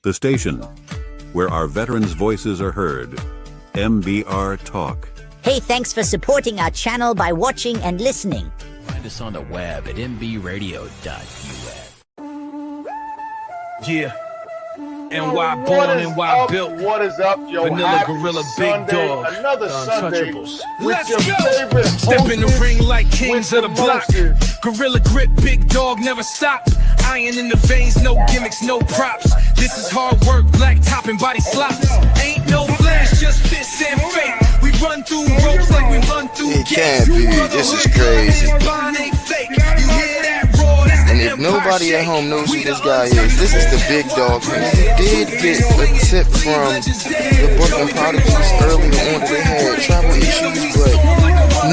The station where our veterans' voices are heard. MBR Talk. Hey, thanks for supporting our channel by watching and listening. Find us on the web at mbradio.us. Yeah. NY born, NY built. What is up, yo? Vanilla Happy Gorilla, Sunday, Big Dog, another Sunday Untouchables. with Let's your go. favorite Step in the hostess ring like kings with of the block. most. Gorilla grip, Big Dog, never stop. Iron in the veins, no gimmicks, no props. This is hard work, black top and body slops. Ain't no flash, just fits and fake. We run through ropes like we run through It gates. can't be. This is crazy. And if nobody at home knows who this guy is, this is the Big Dog. And he did get a tip from the Brooklyn Prodigies earlier on that they had travel issues, but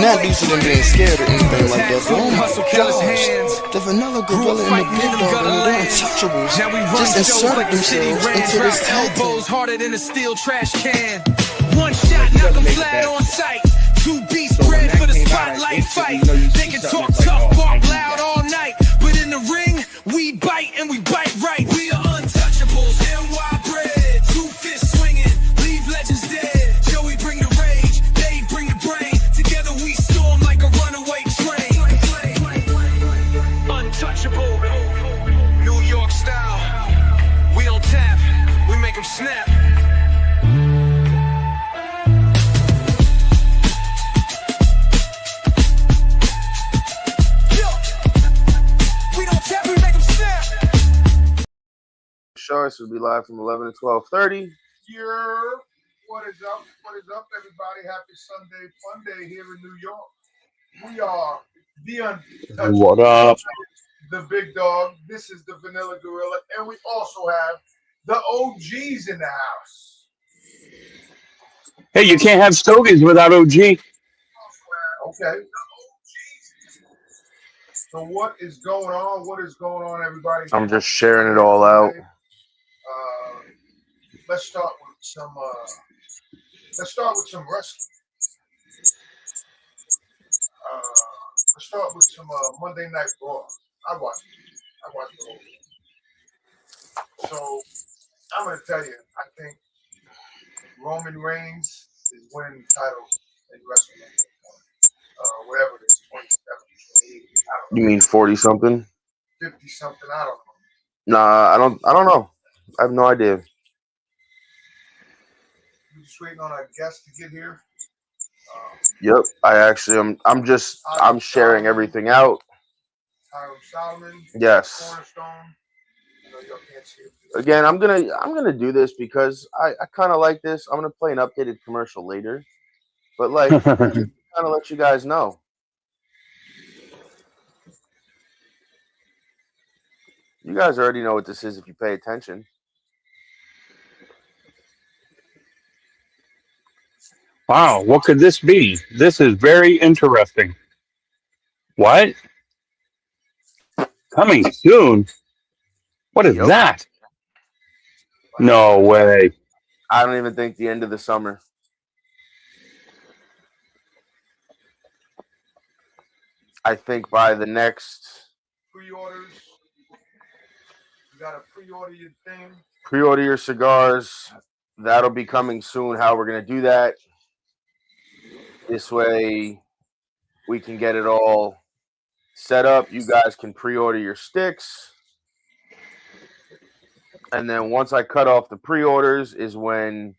not due to them being scared or anything like that. But oh my gosh, the Vanilla Gorilla and the Big Dog and the Untouchables just inserted themselves into this tag team. Elbows harder than a steel trash can. One shot, knock 'em flat on sight. Two beats bred for the spotlight fight. They can talk tough, bark loud all night, but in the ring, we bite and we bite right. We are untouchables, NY bred. 2 fists swinging, leave legends dead. Joey bring the rage, Dave bring the brain. Together we storm like a runaway train. Untouchable, New York style. We don't tap, we make 'em snap. This will be live from 11 to 12:30. What is up? What is up, everybody? Happy Sunday, fun day here in New York. We are the Untouchables. What up? The Big Dog. This is the Vanilla Gorilla, and we also have the OGs in the house. Hey, you can't have stogies without OG. Okay. So what is going on? What is going on, everybody? I'm just sharing it all out. Let's start with some. Let's start with some wrestling. Let's start with some Monday Night Raw. I watched the whole thing. So I'm gonna tell you, I think Roman Reigns is winning the title in wrestling. Whatever it is, 27, 28, I don't know. You mean 40 something? 50 something, I don't know. Nah, I don't know. I have no idea. We're just waiting on our guest to get here. Yep, I'm sharing everything out. Hiram Solomon. Yes. Cornerstone. I know y'all can't see it. Again, I'm gonna do this because I kind of like this. I'm gonna play an updated commercial later, but like kind of let you guys know. You guys already know what this is if you pay attention. Wow, what could this be? This is very interesting. What? Coming soon? What is Yep. that? No way. I don't even think the end of the summer. I think by the next Pre-orders. You gotta pre-order your thing. pre-order your cigars. That'll be coming soon. How we're gonna do that? This way, we can get it all set up. You guys can pre-order your sticks. And then once I cut off the pre-orders is when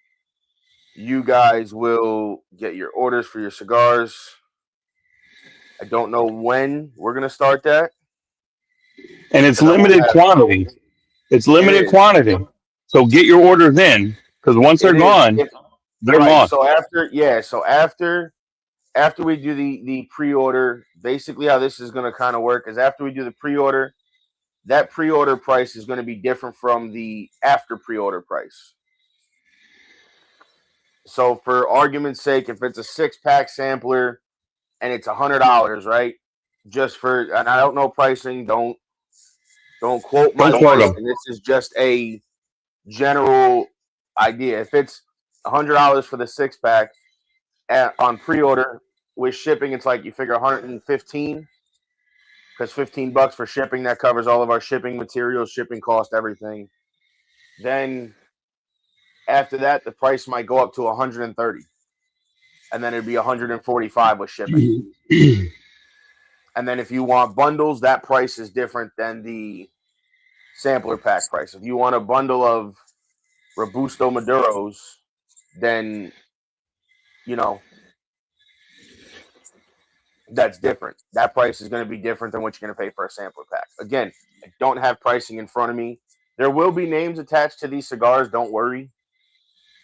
you guys will get your orders for your cigars. I don't know when we're going to start that. And it's limited quantity. It's limited quantity. So get your orders in, because once they're gone, they're gone. So after we do the pre-order, basically how this is going to kind of work is after we do the pre-order, that pre-order price is going to be different from the after pre-order price. So for argument's sake, if it's a 6-pack sampler and it's $100, right? Just for, and I don't know pricing, don't quote my pricing. This is just a general idea. If it's $100 for the 6-pack on pre-order with shipping, it's like you figure $115. Because $15 for shipping, that covers all of our shipping materials, shipping cost, everything. Then after that, the price might go up to 130, and then it'd be 145 with shipping. And then if you want bundles, that price is different than the sampler pack price. If you want a bundle of Robusto Maduros, then, you know, that's different. That price is going to be different than what you're going to pay for a sampler pack. Again, I don't have pricing in front of me. There will be names attached to these cigars. Don't worry.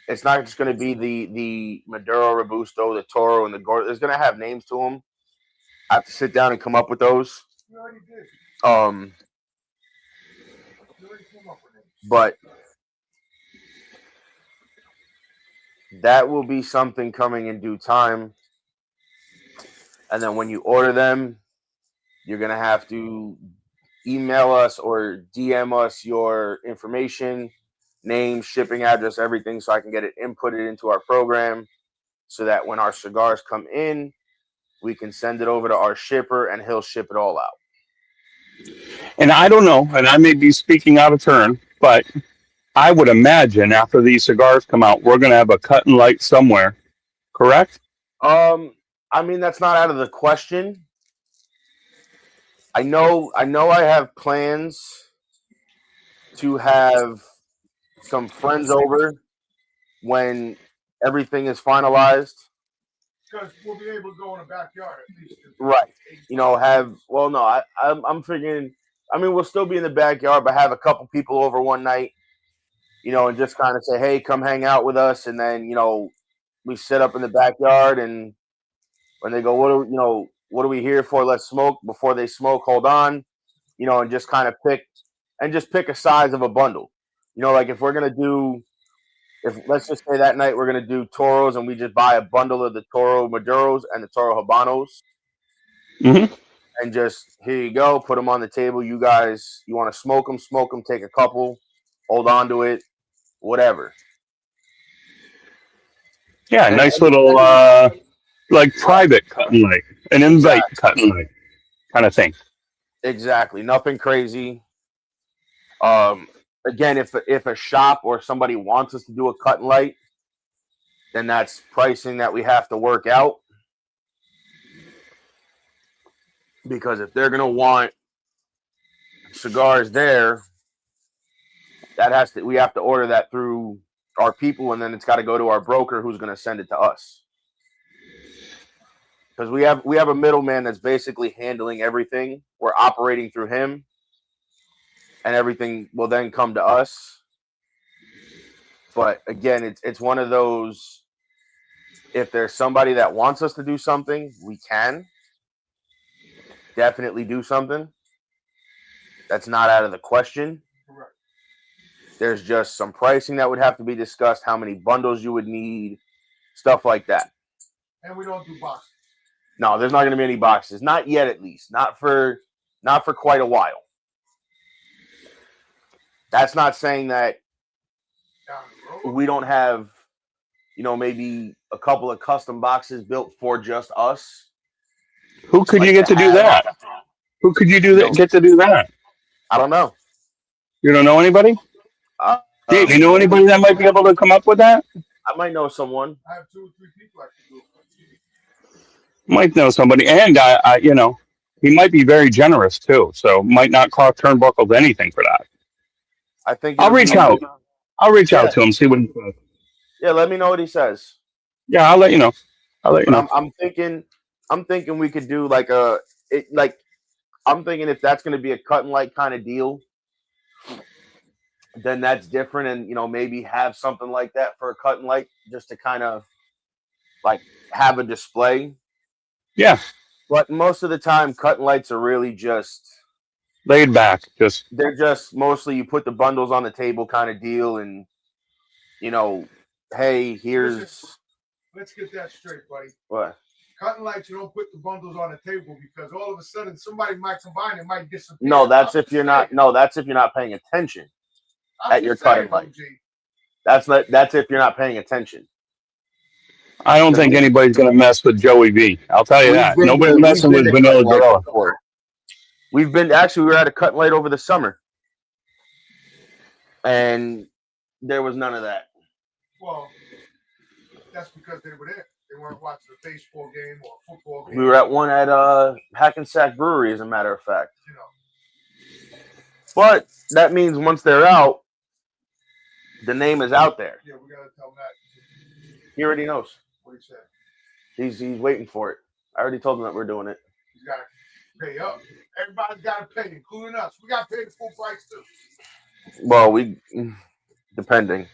It's not just going to be the Maduro Robusto, the Toro, and the Gordo. There's going to have names to them. I have to sit down and come up with those. You already did. But You already came up with it. That will be something coming in due time. And then when you order them, you're going to have to email us or DM us your information, name, shipping address, everything, so I can get it inputted into our program so that when our cigars come in, we can send it over to our shipper and he'll ship it all out. And I don't know, and I may be speaking out of turn, but I would imagine after these cigars come out, we're going to have a cut and light somewhere, correct? I mean, that's not out of the question. I know I have plans to have some friends over when everything is finalized. Because we'll be able to go in the backyard at least. Right. I'm figuring, I mean, we'll still be in the backyard, but have a couple people over one night, and just kind of say, hey, come hang out with us. And then, we sit up in the backyard, and when they go, what are we here for? Let's smoke. Before they smoke, hold on, and just kind of pick a size of a bundle. Like if we're going to do, let's just say that night we're going to do Toros, and we just buy a bundle of the Toro Maduros and the Toro Habanos. Mm-hmm. And just, here you go, put them on the table. You guys, you want to smoke them, take a couple, hold on to it, whatever. Yeah, nice little, like private cut and light, an invite cut and light kind of thing. Exactly. Nothing crazy. Again, if a shop or somebody wants us to do a cut and light, then that's pricing that we have to work out. Because if they're gonna want cigars there, we have to order that through our people, and then it's got to go to our broker, who's gonna send it to us. Because we have a middleman that's basically handling everything. We're operating through him, and everything will then come to us. But again, it's one of those. If there's somebody that wants us to do something, we can definitely do something. That's not out of the question. Correct. There's just some pricing that would have to be discussed, how many bundles you would need, stuff like that. And we don't do boxes. No, there's not going to be any boxes. Not yet, at least. Not for quite a while. That's not saying that we don't have, maybe a couple of custom boxes built for just us. Who could you get to do that? Who could you get to do that? I don't know. You don't know anybody? Dave, you know anybody that might be able to come up with that? I might know someone. I have 2 or 3 people I can do it. Might know somebody, and he might be very generous too. So might not cost Turnbuckles anything for that. I think I'll reach out. I'll reach out to him, see what he says. Yeah, let me know what he says. Yeah, I'll let you know. I'm thinking we could do I'm thinking if that's going to be a cut and light kind of deal, then that's different, and maybe have something like that for a cut and light, just to kind of have a display. Yeah. But most of the time, cut and lights are really just laid back. They're just mostly you put the bundles on the table kind of deal, and hey, here's. Let's get that straight, buddy. What? Cut and lights, you don't put the bundles on the table because all of a sudden somebody might combine and might disappear. No, that's if you're not. No, that's if you're not paying attention at your cut and light. That's if you're not paying attention. I don't think anybody's going to mess with Joey V. I'll tell you that. Nobody's messing with Vanilla Gorilla. We were at a cut and light over the summer. And there was none of that. Well, that's because they were there. They weren't watching a baseball game or a football game. We were at one at Hackensack Brewery, as a matter of fact. You know. But that means once they're out, the name is out there. Yeah, we gotta tell Matt. He already knows. What he said. He's waiting for it. I already told him that we're doing it. You gotta pay up. Everybody's gotta pay, including us. We gotta pay the full price too. Well, depending.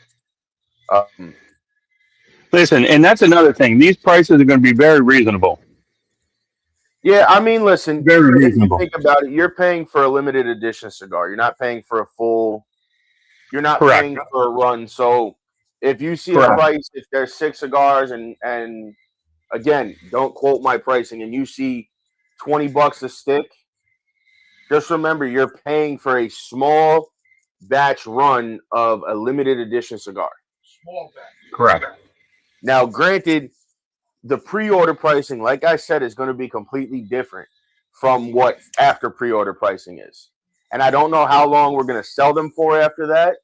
Listen, and that's another thing. These prices are going to be very reasonable. Yeah, I mean, listen. Very if you reasonable. think about it. You're paying for a limited edition cigar. You're not paying for a full. You're not Correct. paying for a run. So if you see Correct. a price, if there's 6 cigars, and again, don't quote my pricing, and you see $20 a stick, just remember you're paying for a small batch run of a limited edition cigar. Small batch. Correct. Now, granted, the pre-order pricing, like I said, is going to be completely different from what after pre-order pricing is. And I don't know how long we're going to sell them for after that.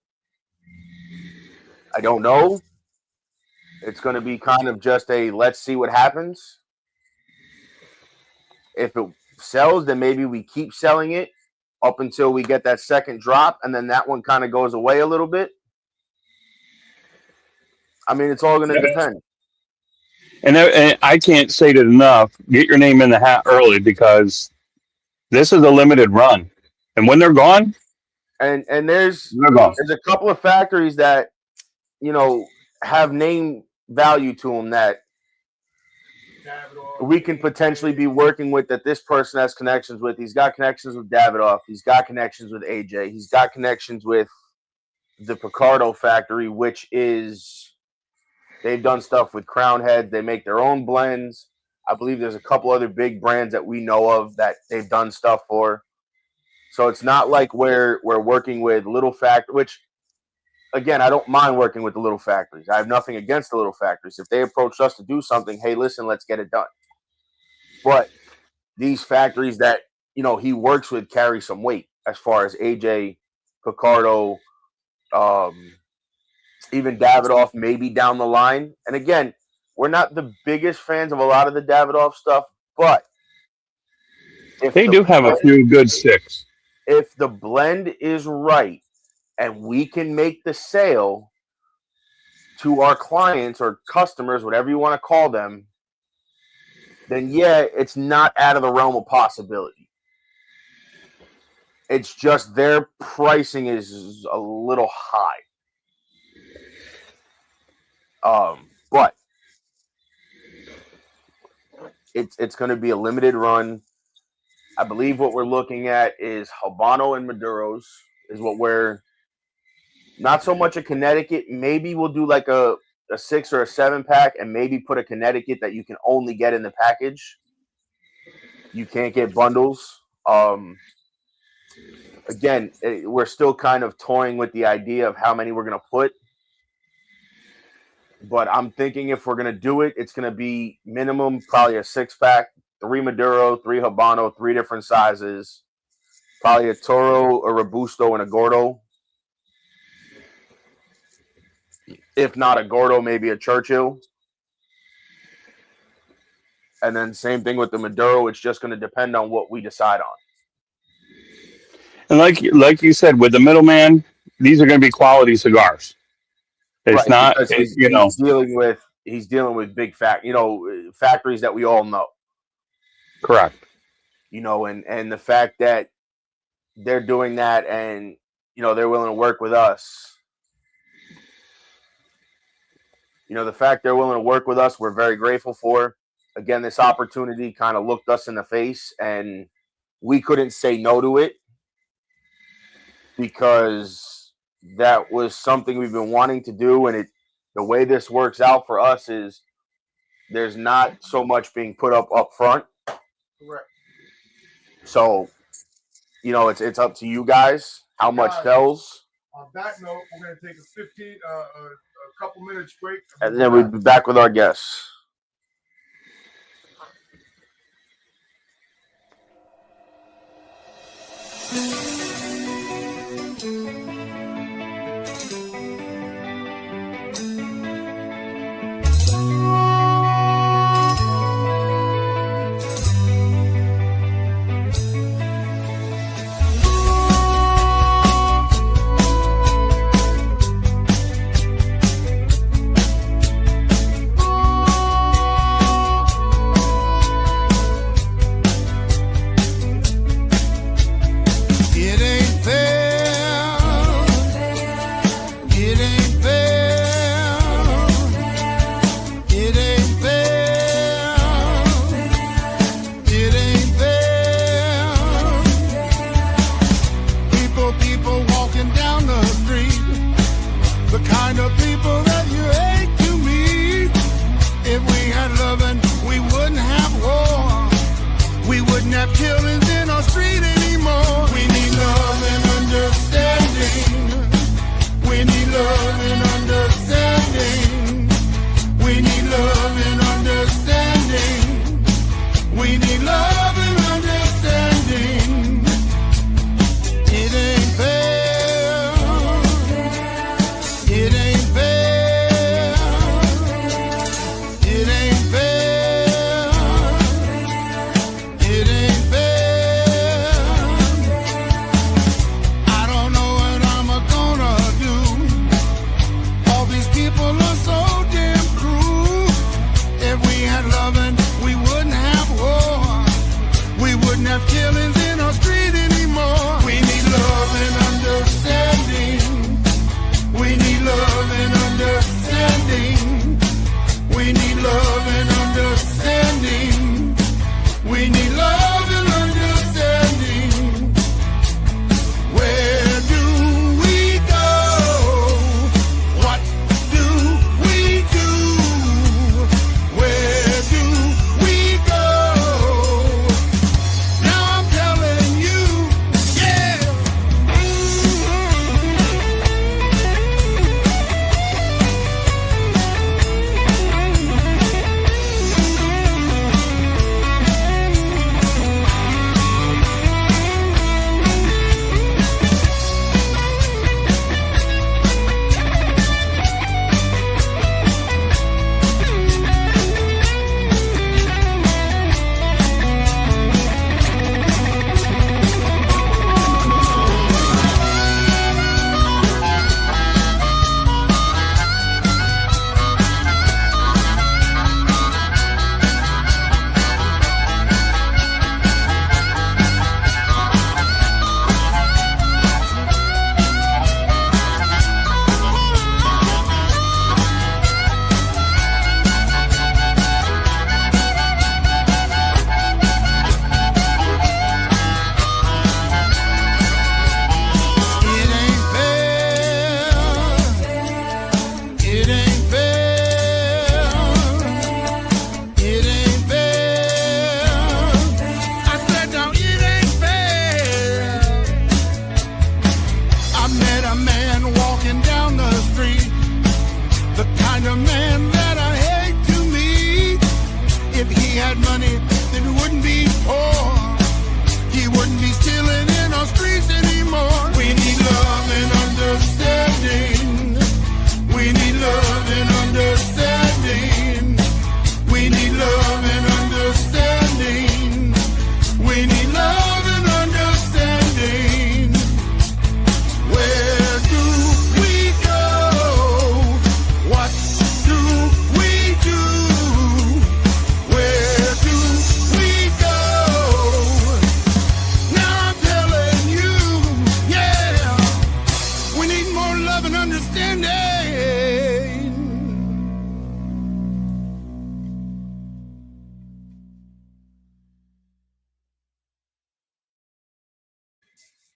I don't know. It's going to be kind of just a let's see what happens. If it sells, then maybe we keep selling it up until we get that second drop, and then that one kind of goes away a little bit. I mean, it's all going to depend. And I can't say it enough. Get your name in the hat early because this is a limited run. And when they're gone, And they're there's gone. a couple of factories that, have name value to them that we can potentially be working with, that this person has connections with. He's got connections with Davidoff. He's got connections with AJ. He's got connections with the Picardo factory, which is, they've done stuff with Crown Heads. They make their own blends. I believe there's a couple other big brands that we know of that they've done stuff for. So it's not like we're working with little factories, which, again, I don't mind working with the little factories. I have nothing against the little factories. If they approach us to do something, hey, listen, let's get it done. But these factories that, he works with carry some weight as far as AJ, Picardo, even Davidoff, maybe down the line. And again, we're not the biggest fans of a lot of the Davidoff stuff, but They do have a few good sticks. If the blend is right and we can make the sale to our clients or customers, whatever you want to call them, then yeah, it's not out of the realm of possibility. It's just their pricing is a little high. But it's going to be a limited run. I believe what we're looking at is Habano and Maduros is what we're, not so much a Connecticut. Maybe we'll do like a 6 or a 7 pack and maybe put a Connecticut that you can only get in the package. You can't get bundles. Again, we're still kind of toying with the idea of how many we're going to put. But I'm thinking if we're going to do it, it's going to be minimum probably a 6-pack, 3 Maduro, 3 Habano, 3 different sizes, probably a Toro, a Robusto, and a Gordo. If not a Gordo, maybe a Churchill. And then same thing with the Maduro. It's just going to depend on what we decide on. And like you said, with the middleman, these are going to be quality cigars. It's Right, not, because he's dealing with big factories that we all know. Correct. And the fact that they're doing that and they're willing to work with us. The fact they're willing to work with us, we're very grateful for. Again, this opportunity kind of looked us in the face and we couldn't say no to it because that was something we've been wanting to do. And the way this works out for us is there's not so much being put up front. Correct. So, it's up to you guys how much sells. On that note, we're going to take a couple minutes break. And then we'll be back with our guests. standing.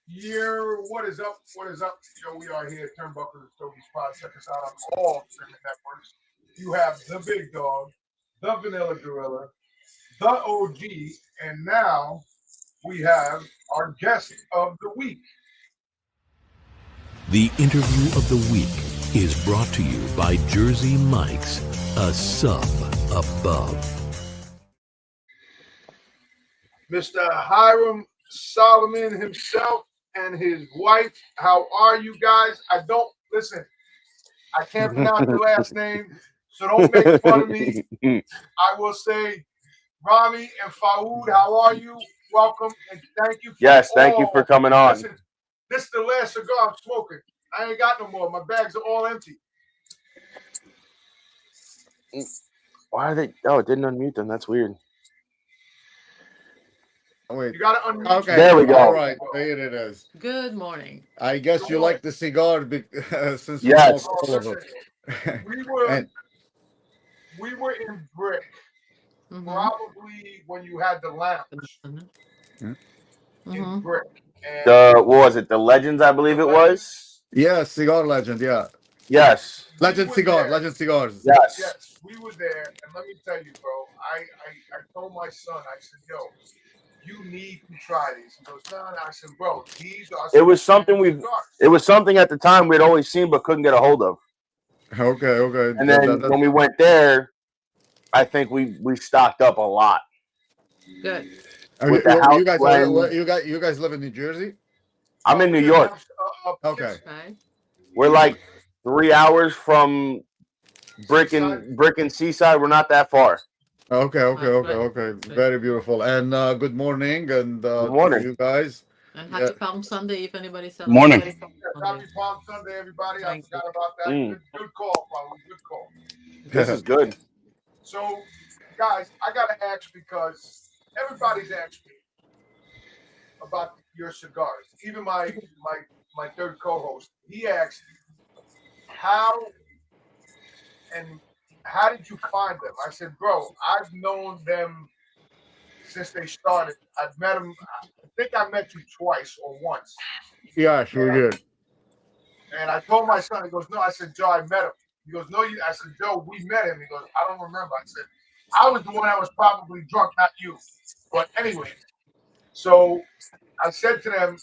Yeah, what is up? What is up? We are here at Turnbuckles and Stogies Pod. Check us out on all streaming networks. You have the Big Dog, the Vanilla Gorilla, the OG, and now we have our guest of the week. The interview of the week is brought to you by Jersey Mike's, a sub above. Mr. Hiram Solomon himself and his wife. How are you guys? I can't pronounce your last name, so don't make fun of me. I will say, Rami and Faoud, how are you? Welcome and thank you. Thank you for coming on. Listen, this is the last cigar I'm smoking. I ain't got no more. My bags are all empty. Why are they? Oh, it didn't unmute them. That's weird. Wait. You gotta unmute. Okay. There we go. All right. There it is. Good morning. I guess you like the cigar since you Yes. smoked all of it. We were in Brick, probably when you had the lounge in Brick. And What was it? The Legends, I believe it was. Yeah, Cigar Legend. Yeah. Yes. Legend Cigars. Yes, we were there, and let me tell you, bro. I told my son, I said, "Yo, you need to try these." He goes, "No." I said, "Bro, these are." It was something It was something at the time we'd always seen but couldn't get a hold of. Okay. And then when we went there, I think we stocked up a lot. Good. With the house you guys live in New Jersey? I'm in New York. Okay. Okay. We're like 3 hours from Brick and Seaside. We're not that far. Okay. Very beautiful. And good morning, and Good morning. to you guys. And happy Palm Sunday if anybody celebrates. Morning. Happy Palm Sunday, everybody. I Thank forgot about that. Good call, Paul. Good call. This is good. So, guys, I gotta ask because everybody's asked me about your cigars. Even my third co-host, he asked how did you find them? I said, bro, I've known them since they started. I've met them. I think I met you twice or once. Yeah, sure did. And I told my son, he goes, no. I said, Joe, I met him. He goes, no, I said, Joe, we met him. He goes, I don't remember. I said, I was the one that was probably drunk, not you. But anyway, so I said to them,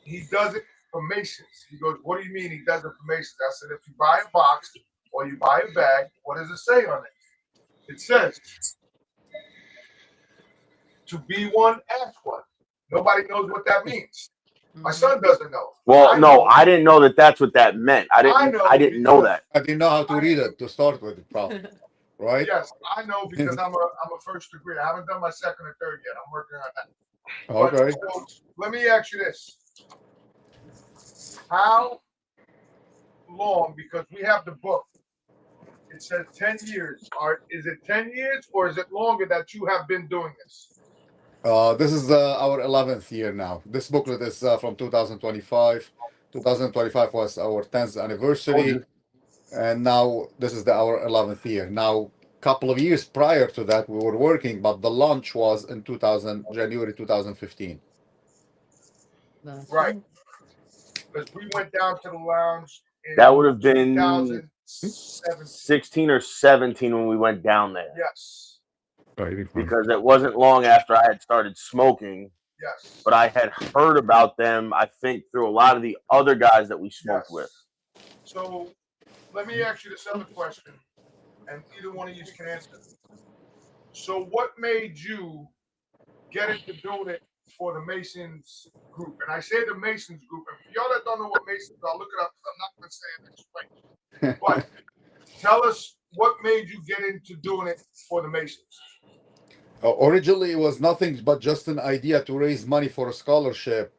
he does it for Masons. He goes, what do you mean he does it for Masons? I said, if you buy a box or you buy a bag, what does it say on it? It says, to be one, ask one. Nobody knows what that means. My son doesn't know. Well, no, I didn't know that that's what that meant. I didn't know that. I didn't know how to read it to start with, probably. Right? Yes, I know because I'm a first degree. I haven't done my second or third yet. I'm working on that. Okay. But, so, let me ask you this. How long, because we have the book, it says 10 years. Is it 10 years or is it longer that you have been doing this? This is our 11th year now. This booklet is from 2025. 2025 was our 10th anniversary. And now this is our 11th year. Now, a couple of years prior to that, we were working, but the launch was in January 2015. Right. Because we went down to the lounge. That would have been 2017. 16 or 17 when we went down there. Yes. Because it wasn't long after I had started smoking. Yes. But I had heard about them, I think, through a lot of the other guys that we smoked with. So let me ask you this other question, and either one of you can answer. So what made you get into doing it for the Masons group? And I say the Masons group, and for y'all that don't know what Masons are, look it up. I'm not going to say it explain. But tell us what made you get into doing it for the Masons. Originally, it was nothing but just an idea to raise money for a scholarship.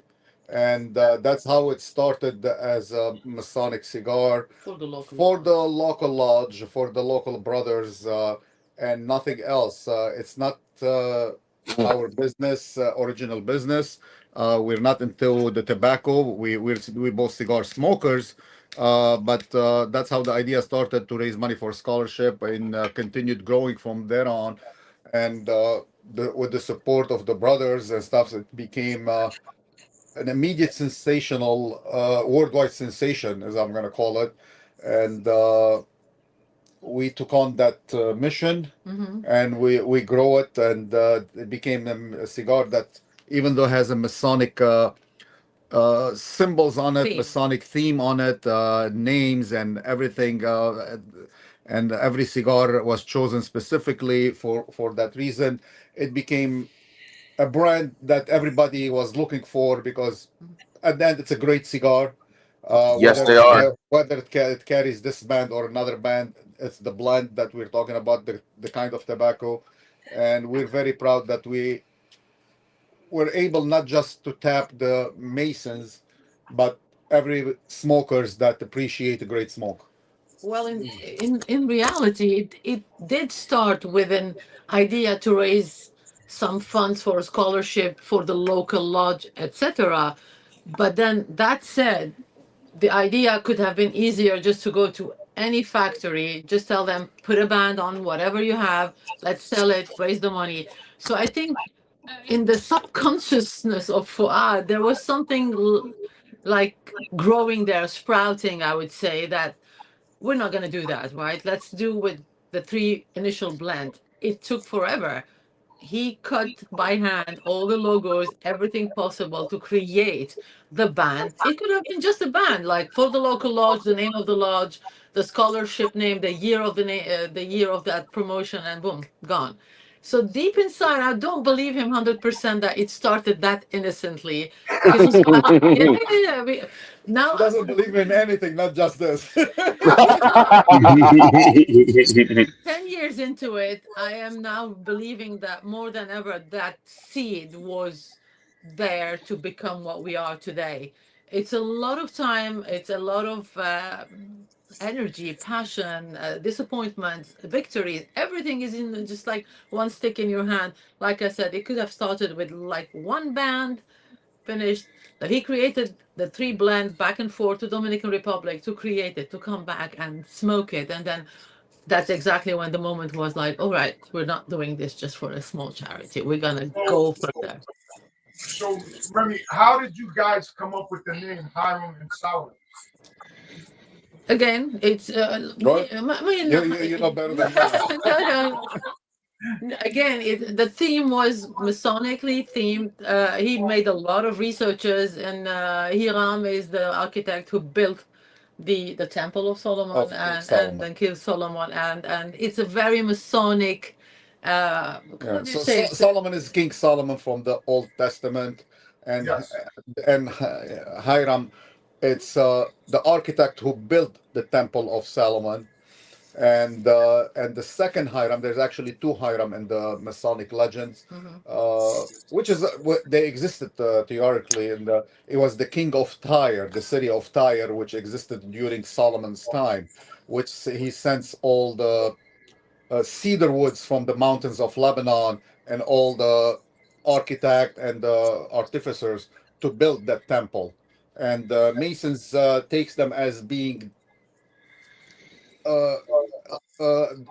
And that's how it started as a Masonic cigar For the local lodge, for the local brothers, and nothing else. It's not our business, original business. We're not into the tobacco. We're both cigar smokers, But that's how the idea started to raise money for scholarship and continued growing from there on. And with the support of the brothers and stuff, it became an immediate sensational, worldwide sensation, as I'm going to call it. And we took on that mission, and we grow it, and it became a cigar that, even though has a Masonic symbols on it, Theme. Masonic theme on it, names and everything. And every cigar was chosen specifically for that reason. It became a brand that everybody was looking for because at the end it's a great cigar. Yes, they are. Whether it carries this band or another band, it's the blend that we're talking about, the kind of tobacco, and we're very proud that we were able not just to tap the Masons, but every smokers that appreciate a great smoke. Well, in reality, it did start with an idea to raise some funds for a scholarship for the local lodge, etc. But then that said, the idea could have been easier just to go to any factory, just tell them, put a band on whatever you have, let's sell it, raise the money. So I think in the subconsciousness of Fuad, there was something like growing there, sprouting, I would say, that we're not going to do that, right? Let's do with the three initial blend. It took forever. He cut by hand all the logos, everything possible to create the band. It could have been just a band, like for the local lodge, the name of the lodge, the scholarship name, the year of the year of that promotion, and boom, gone. So deep inside, I don't believe him 100% that it started that innocently. Because now Doesn't believe in anything, not just this. 10 years into it, I am now believing that more than ever, that seed was there to become what we are today. It's a lot of time, it's a lot of energy, passion, disappointments, victories. Everything is in just like one stick in your hand. Like I said, it could have started with like one band, finished. That he created the three blends back and forth to Dominican Republic to create it, to come back and smoke it, and then that's exactly when the moment was like, all right, we're not doing this just for a small charity. We're gonna go further. So, Remy, how did you guys come up with the name Hiram and Solomon? Again, it's Right? You know better than me. no, no. Again, the theme was Masonically themed. He made a lot of researches, and Hiram is the architect who built the Temple of Solomon Of and Solomon. then King Solomon, and it's a very Masonic. Yeah. What do you So say? Solomon is King Solomon from the Old Testament, and Yes. Hiram, it's the architect who built the Temple of Solomon. And the second Hiram, there's actually two Hiram in the Masonic legends, which is they existed theoretically, and it was the king of Tyre, the city of Tyre, which existed during Solomon's time, which he sends all the cedar woods from the mountains of Lebanon and all the architect and the artificers to build that temple. And Masons takes them as being uh,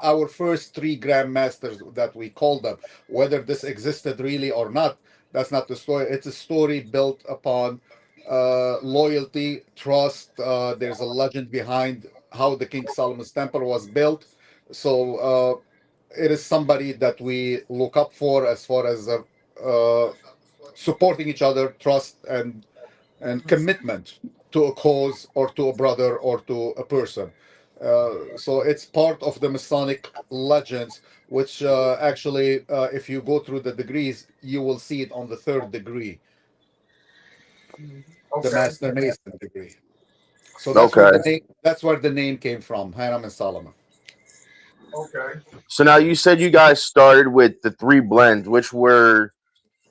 our first three grandmasters that we call them. Whether this existed really or not, that's not the story. It's a story built upon loyalty, trust. There's a legend behind how the King Solomon's temple was built. So it is somebody that we look up for as far as supporting each other, trust and commitment to a cause or to a brother or to a person. So it's part of the Masonic legends, which actually, if you go through the degrees, you will see it on the third degree, the Okay. Master Mason degree. So that's where the name. That's where the name came from, Hiram and Solomon. Okay. So now you said you guys started with the three blends, which were,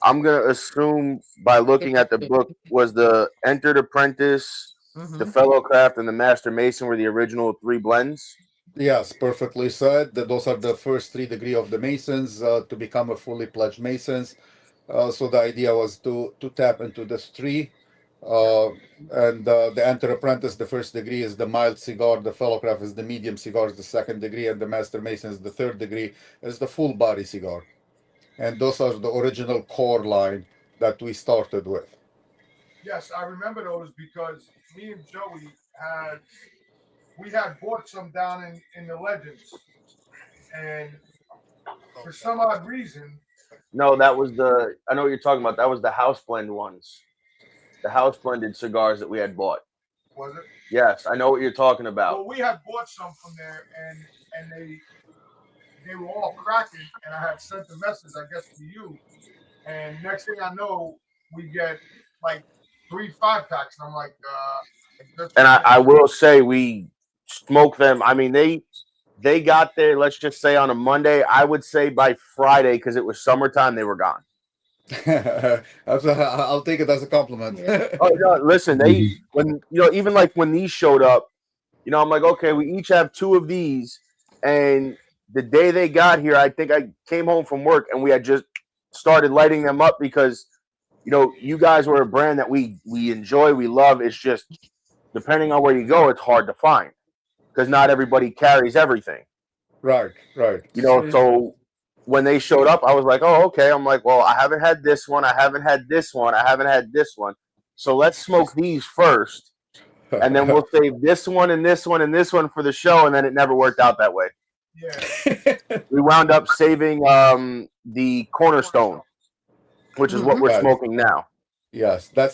I'm gonna assume by looking at the book, was the Entered Apprentice, the Fellow Craft, and the Master Mason were the original three blends. Yes, perfectly said. Those are the first three degree of the Masons to become a fully pledged Masons. So the idea was to tap into this three And the Enter Apprentice, the first degree, is the mild cigar. The Fellowcraft is the medium cigar, is the second degree, and the Master Mason is the third degree, is the full body cigar. And those are the original core line that we started with. Yes, I remember those because me and Joey had bought some down in the Legends, and for some odd reason, No, that was the. I know what you're talking about. That was the house blend ones, the house blended cigars that we had bought. was it? Yes, I know what you're talking about. Well, we had bought some from there, and they were all cracking, and I had sent a message, I guess, to you, and next thing I know, we get like 3 5-packs, and I'm like, And I will say we smoked them. I mean, they got there. Let's just say on a Monday. I would say by Friday, because it was summertime, they were gone. I'll take it as a compliment. Oh no! Listen, when even like when these showed up, I'm like, okay, we each have 2 of these, and the day they got here, I think I came home from work and we had just started lighting them up because you guys were a brand that we enjoy, we love. It's just depending on where you go, it's hard to find because not everybody carries everything. Right. So when they showed up, I was like, oh, okay. I'm like, well, I haven't had this one. I haven't had this one. I haven't had this one. So let's smoke these first. And then we'll save this one and this one and this one for the show. And then it never worked out that way. Yeah. We wound up saving the Cornerstone, which is what we're smoking now. Yes, that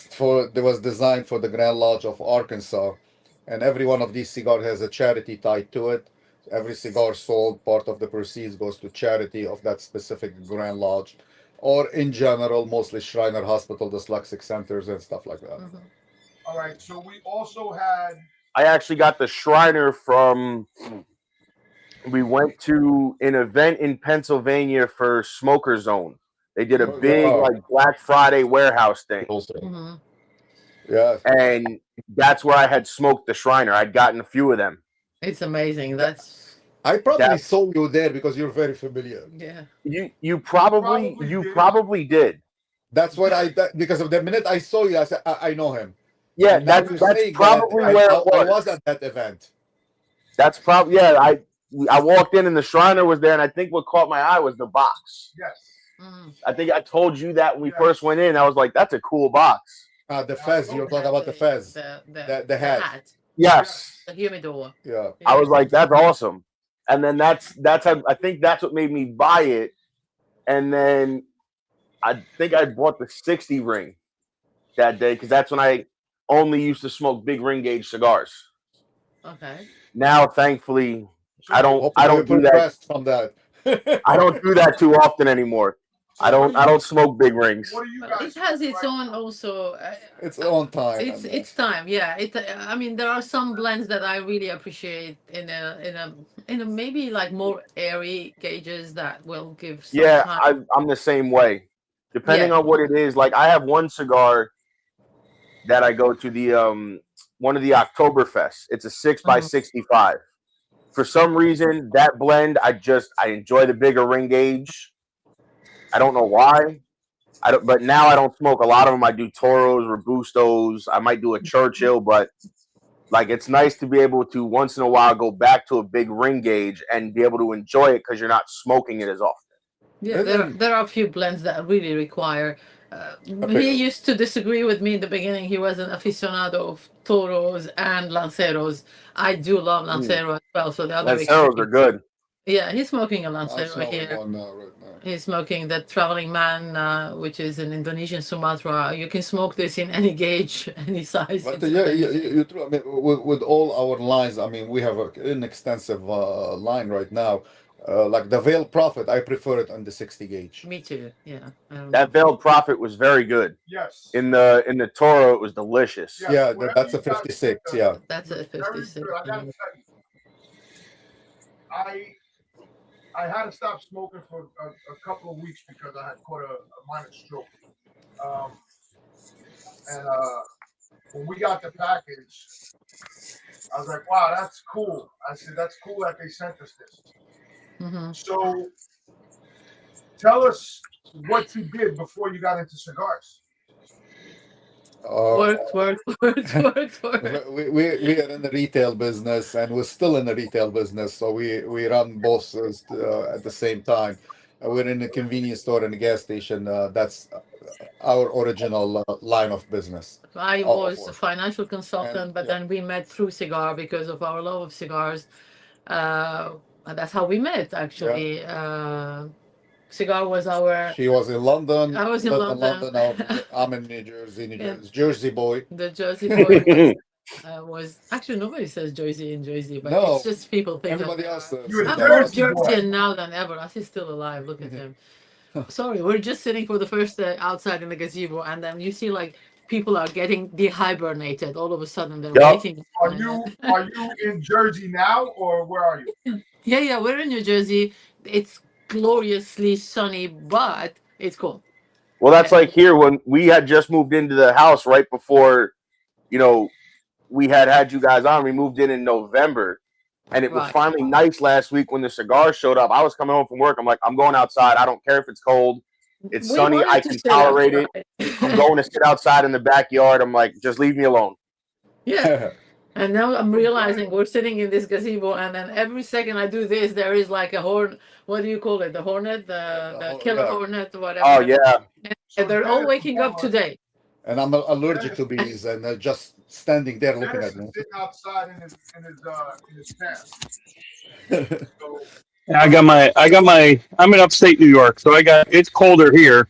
was designed for the Grand Lodge of Arkansas, and every one of these cigars has a charity tied to it. Every cigar sold, part of the proceeds goes to charity of that specific Grand Lodge, or in general, mostly Shriner Hospital, dyslexic centers, and stuff like that. All right, so we also had. I actually got the Shriner from. We went to an event in Pennsylvania for Smoker Zone. They did a big like Black Friday warehouse thing. Yeah. And that's where I had smoked the Shriner. I'd gotten a few of them. It's amazing. I probably saw you there because you're very familiar. Yeah. You probably did. That's what because of the minute I saw you, I said I know him. Yeah, that's probably where I was at that event. That's probably I walked in and the Shriner was there, and I think what caught my eye was the box. Yes. I think I told you that when we first went in. I was like, "That's a cool box." The fez. You're talking about the fez. The hat. Yes. The humidor. Yeah. I was like, "That's awesome," and then that's I think that's what made me buy it, and then I think I bought the 60 ring that day because that's when I only used to smoke big ring gauge cigars. Okay. Now, thankfully, I don't do that. From that. I don't do that too often anymore. I don't smoke big rings. What do you guys? It has its own also. Its own time. It's time. Yeah. I mean, there are some blends that I really appreciate in a maybe like more airy gauges that will give. Some time. I'm the same way. Depending on what it is, like I have one cigar that I go to the one of the Oktoberfest. It's a 6x65. For some reason, that blend, I enjoy the bigger ring gauge. I don't know why. But now I don't smoke a lot of them. I do Toros, Robustos. I might do a Churchill, but like it's nice to be able to once in a while go back to a big ring gauge and be able to enjoy it because you're not smoking it as often. Yeah, there are a few blends that really require. He used to disagree with me in the beginning. He was an aficionado of Toros and Lanceros. I do love Lancero as well. So the other Lanceros are good. Yeah, he's smoking a Lancero here. Right now. He's smoking the Traveling Man, which is an Indonesian Sumatra. You can smoke this in any gauge, any size. But you're true. I mean, with all our lines, I mean, we have an extensive line right now. Like the Veiled Prophet, I prefer it on the 60 gauge. Me too. Yeah. That Veiled Prophet was very good. Yes. In the Toro, it was delicious. Yes, Yeah, whatever that's a you guys 56. think, Yeah. That's a very 56. good. I gotta tell you, I had to stop smoking for a couple of weeks because I had caught a minor stroke. And when we got the package, I was like, wow, that's cool. I said, that's cool that they sent us this. Mm-hmm. So tell us what you did before you got into cigars. Worked. we are in the retail business, and we're still in the retail business. So we run both at the same time. We're in a convenience store and a gas station. That's our original line of business. I Of was a work. financial And consultant, but yeah, then we met through cigar because of our love of cigars. And that's how we met, yeah. actually. Cigar was our. She was in London, I was in lived in London. London. I'm in New Jersey. New And Jersey, Jersey boy. the Jersey boy was actually nobody says Jersey in Jersey, but it's No, just people think that everybody we else are. You a says I'm that. more Jersey boy. Jerseyan now than ever. He's still alive. Look at him. Sorry, we're just sitting for the first day outside in the gazebo, and then you see like people are getting dehibernated. All of a sudden, they're Yep. waking up. Are you in Jersey now, or where are you? Yeah, we're in New Jersey. It's gloriously sunny, but it's cold. Well, that's Uh, like here when we had just moved into the house right before, you know, we had you guys on. We moved in November, and it was right. finally nice last week when the cigars showed up. I was coming home from work. I'm like, I'm going outside. I don't care if it's cold. It's We sunny. I wanted to can sit tolerate it. I'm outside. going to sit outside in the backyard. I'm like, just leave me alone. Yeah. And now I'm realizing we're sitting in this gazebo, and then every second I do this, there is like a horn. What do you call it? The hornet, the killer Yeah. hornet, Oh whatever. yeah, And they're all Dennis waking up Moore, today. And I'm allergic to Dennis, bees, and just standing there looking Dennis at is me. sitting outside in his tent. So I'm in upstate New York, so it's colder here.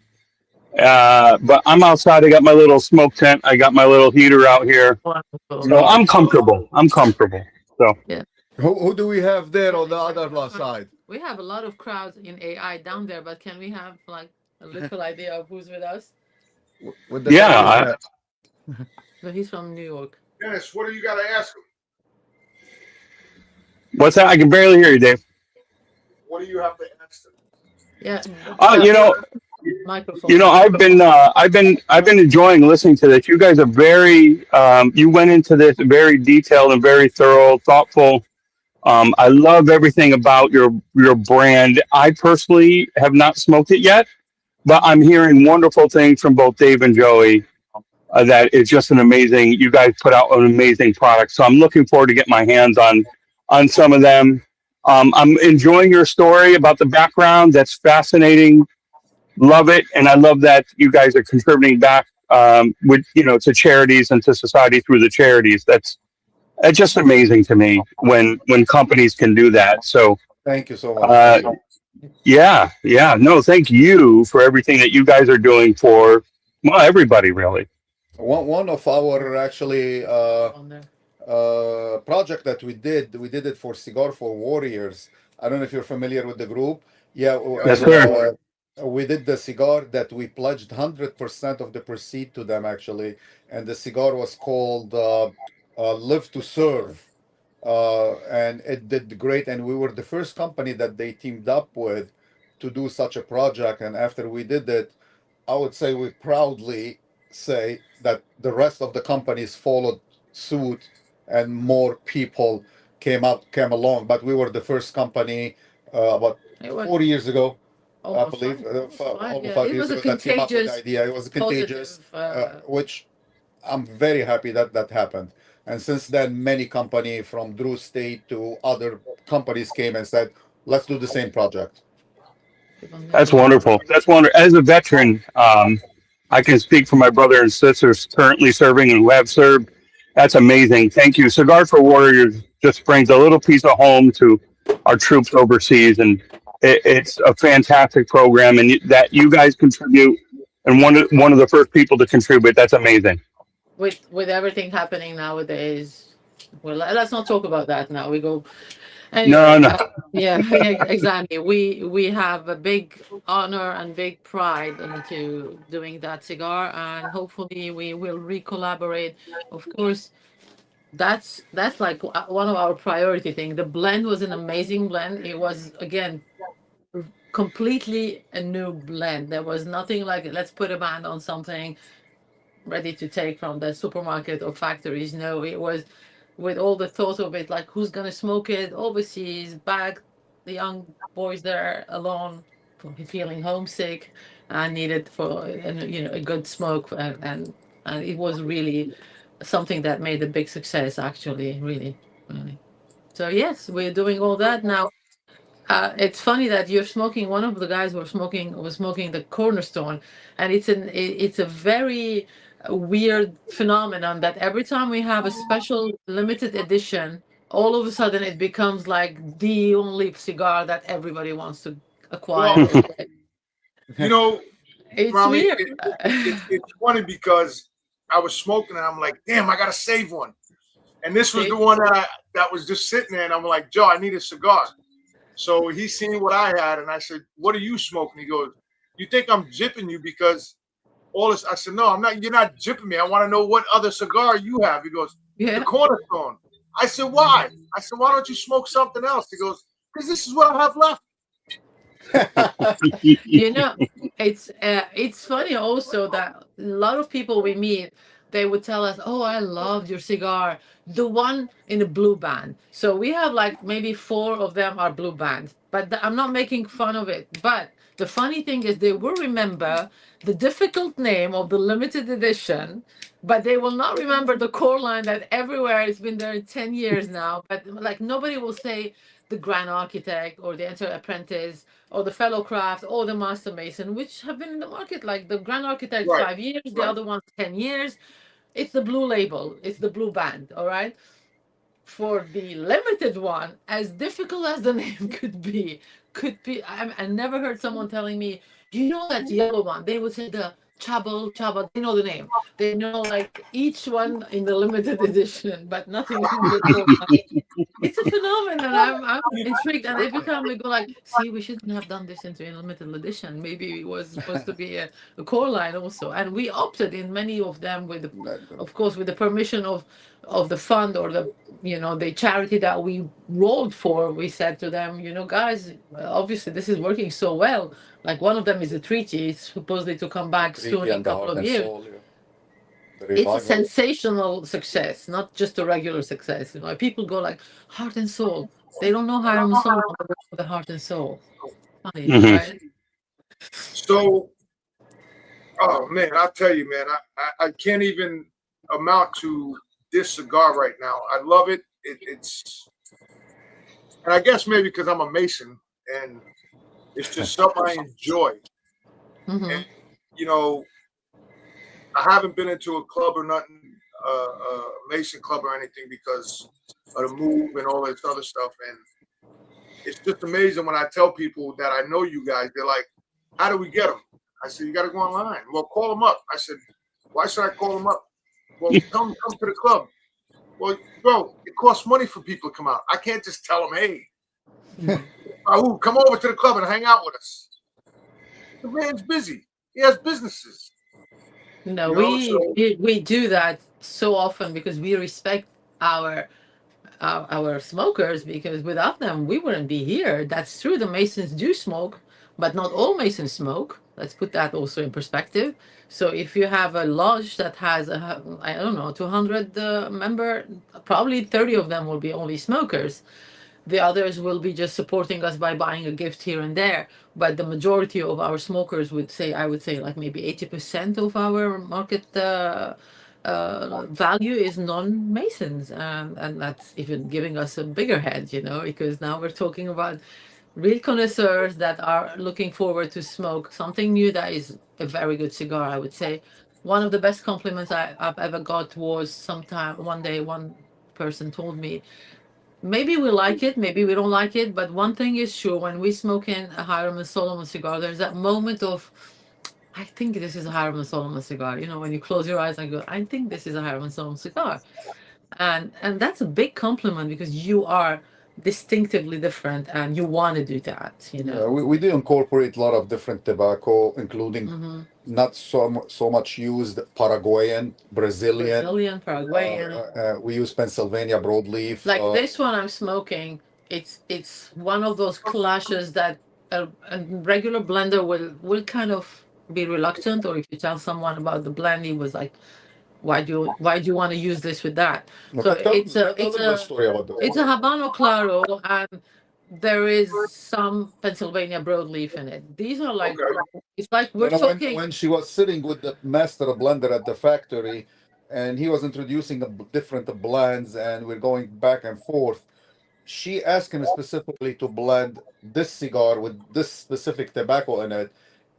But I'm outside. I got my little smoke tent. I got my little heater out here. Wonderful. So Nice. I'm comfortable. I'm comfortable. So Yeah. Who do we have there on the other side? We have a lot of crowds in AI down there, but can we have like a little idea of who's with us? With the yeah, Chinese I, man. No, he's from New York. Dennis, what do you got to ask him? what's that? I can barely hear you, Dave. What do you have to ask him? Yeah. Uh, you know, Microphone. I've been enjoying listening to this. You guys are very, you went into this very detailed and very thorough, thoughtful. I love everything about your brand. I personally have not smoked it yet, but I'm hearing wonderful things from both Dave and Joey. That is just an amazing. You guys put out an amazing product, so I'm looking forward to get my hands on some of them. I'm enjoying your story about the background. That's fascinating. Love it, and I love that you guys are contributing back with to charities and to society through the charities. That's just amazing to me when companies can do that. So Thank you so much. uh, Thank you. yeah, no, thank you for everything that you guys are doing for everybody really. One of our actually On there. project that we did it for Cigar for Warriors. I don't know if you're familiar with the group. Yeah, Yes, and sir. we did the cigar that we pledged 100% of the proceed to them actually, and the cigar was called Live to Serve. And it did great, and we were the first company that they teamed up with to do such a project. And after we did it, I would say we proudly say that the rest of the companies followed suit, and more people came along. But we were the first company about It was 4 years ago, I almost believe, fine. Almost fine. almost Yeah, five it years was a ago, that came up with the contagious, idea. It was contagious, positive. which I'm very happy that that happened. And since then, many company from Drew State to other companies came and said, "Let's do the same project." That's wonderful. That's wonderful. As a veteran, I can speak for my brother and sisters currently serving and who have served. That's amazing. Thank you. Cigar for Warriors just brings a little piece of home to our troops overseas, and it's a fantastic program. And that you guys contribute, and one of the first people to contribute. That's amazing. With everything happening nowadays, well, let's not talk about that now. We go No, anyway. no. Yeah, exactly. We have a big honor and big pride into doing that cigar, and hopefully we will re-collaborate. Of course, that's like one of our priority thing. The blend was an amazing blend. It was again completely a new blend. There was nothing like let's put a band on something ready to take from the supermarket or factories. No, it was with all the thought of it, like who's gonna smoke it overseas, back the young boys there alone, feeling homesick, and needed for a good smoke, and and it was really something that made a big success, actually, really, really. So yes, we're doing all that now. It's funny that you're smoking. One of the guys was smoking the Cornerstone, and it's a very weird phenomenon that every time we have a special limited edition, all of a sudden it becomes like the only cigar that everybody wants to acquire. Well, Or get. you know, It's Rami, weird. it's funny because I was smoking and I'm like, damn, I gotta save one. And this was See? the one that was just sitting there, and I'm like, Joe, I need a cigar. So he seen what I had, and I said, what are you smoking? He goes, you think I'm jipping you because all this? I said, no, I'm not. You're not jipping me. I want to know what other cigar you have. He goes, the Yeah. Cornerstone. I said, why? I said, why don't you smoke something else? He goes, because this is what I have left. You know, it's funny also that a lot of people we meet, they would tell us, "Oh, I loved your cigar, the one in the blue band." So we have like maybe four of them are blue bands, but I'm not making fun of it. But the funny thing is, they will remember the difficult name of the limited edition, but they will not remember the core line that everywhere it's been there 10 years now. But like nobody will say the Grand Architect or the Enter Apprentice or the Fellow Craft or the Master Mason, which have been in the market like the Grand Architect Right, 5 years, the right. other one 10 years. It's the blue label, it's the blue band, all right? For the limited one, as difficult as the name could be, I never heard someone telling me, you know that yellow one. They would say the Chabo, they know the name. They know like each one in the limited edition, but nothing in the core. It's a phenomenon. I'm intrigued, and every time we go like, see, we shouldn't have done this into a limited edition. Maybe it was supposed to be a core line also, and we opted in many of them with, of course, with the permission of the fund or the charity that we rolled for. We said to them, guys, obviously this is working so well. Like one of them is a treaty. It's supposedly to come back soon Treaty in a and the couple Heart of and years. Soul. Yeah. The It's a revival. sensational success, not just a regular success. People go like heart and soul. They don't know Hiram and Soul, but they know the heart and soul. Funny, Mhm. right? So, oh man, I'll tell you, man, I can't even amount to this cigar right now. I love it. It's, and I guess maybe because I'm a Mason and it's just something I enjoy. Hmm. And you know, I haven't been into a club or nothing, Mason club or anything because of the move and all this other stuff. And it's just amazing when I tell people that I know you guys. They're like, "How do we get them?" I said, "You got to go online." Well, call them up. I said, "Why should I call them up?" Well, come to the club. Well, bro, it costs money for people to come out. I can't just tell them, "Hey, come over to the club and hang out with us." The man's busy. He has businesses. No, You know, we, so we we do that so often because we respect our our smokers, because without them we wouldn't be here. That's true. The Masons do smoke, but not all Masons smoke. Let's put that also in perspective. So if you have a lodge that has I don't know, 200 member, probably 30 of them will be only smokers. The others will be just supporting us by buying a gift here and there. But the majority of our smokers would say, I would say like maybe 80% of our market value is non-Masons. And that's even giving us a bigger head, because now we're talking about real connoisseurs that are looking forward to smoke something new that is a very good cigar, I would say. One of the best compliments I've ever got was one day, one person told me, maybe we like it, maybe we don't like it, but one thing is sure: when we smoke in a Hiram and Solomon cigar, there's that moment of, I think this is a Hiram and Solomon cigar. When you close your eyes and go, I think this is a Hiram and Solomon cigar, and that's a big compliment because you are distinctively different and you want to do that. Yeah, we do incorporate a lot of different tobacco, including Hmm. not so much used Paraguayan, Brazilian. Brazilian, Paraguayan. We use Pennsylvania broadleaf. Like this one I'm smoking, it's one of those clashes that a regular blender will kind of be reluctant, or if you tell someone about the blend, he was like, why do you want to use this with that? So Okay, tell a little bit story about this it's one. a Habano Claro, and there is some Pennsylvania broadleaf in it. These are like, Okay. it's like we're talking. When she was sitting with the master blender at the factory, and he was introducing different blends, and we're going back and forth, she asked him specifically to blend this cigar with this specific tobacco in it.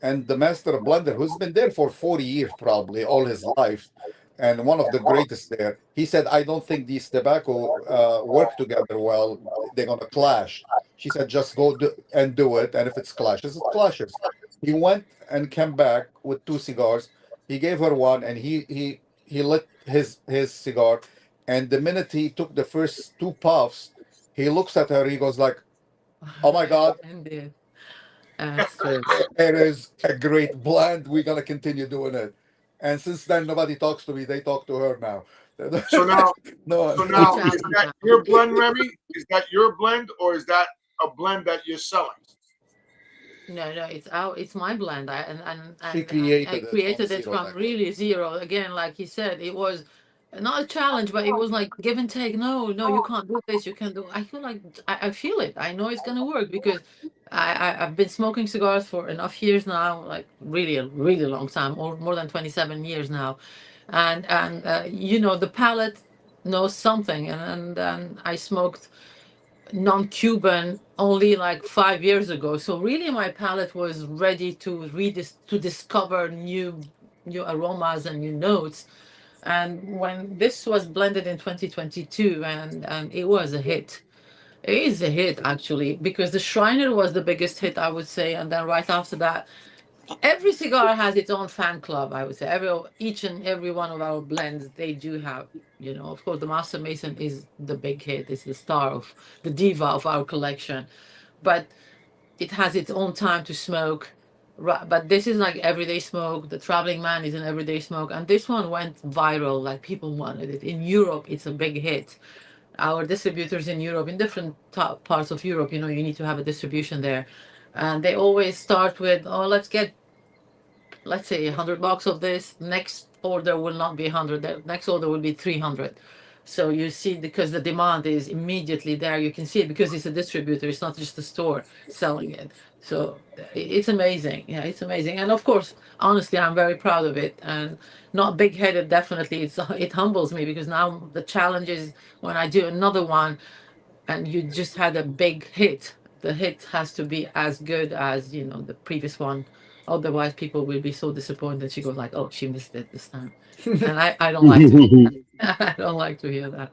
And the master blender, who's been there for 40 years, probably all his life, and one of the greatest there, he said, I don't think these tobacco work together well. They're going to clash. She said, just go and do it. And if it's clashes, it clashes. He went and came back with two cigars. He gave her one, and he lit his cigar. And the minute he took the first two puffs, he looks at her. He goes like, "Oh my God, Indeed. That's true. it is a great blend. We're gonna continue doing it." And since then, nobody talks to me. They talk to her now. So now, No, so now, is that your blend, Remy? Is that your blend, or is that a blend that you're selling? No, it's my blend. she I created it from created it zero. from really zero. Again, like he said, it was not a challenge, but it was like give and take. No, no, you can't do this. You can't do. I feel like I feel it. I know it's gonna work because I've been smoking cigars for enough years now, like really a really long time, or more than 27 years now, and you know the palate knows something, and I smoked non-Cuban only like 5 years ago. So really, my palate was ready to to discover new aromas and new notes. And when this was blended in 2022, and it was a hit. It is a hit actually because the Shriner was the biggest hit, I would say, and then right after that, every cigar has its own fan club, I would say. Each and every one of our blends, they do have, you know, of course, the Master Mason is the big hit, it's the star of the diva of our collection, but it has its own time to smoke. Right, but this is like everyday smoke. The Traveling Man is an everyday smoke, and this one went viral. Like people wanted it in Europe. It's a big hit. Our distributors in Europe, in different parts of Europe, you know, you need to have a distribution there, and they always start with, oh, let's say $100 of this. Next order will not be 100. The next order will be 300. So you see, because the demand is immediately there, you can see it because it's a distributor. It's not just a store selling it. So it's amazing. Yeah, it's amazing. And of course, honestly, I'm very proud of it. And not big-headed, definitely. It humbles me because now the challenge is when I do another one, and you just had a big hit. The hit has to be as good as the previous one. Otherwise, people will be so disappointed. She goes like, "Oh, she missed it this time," and I don't like to hear that. I don't like to hear that.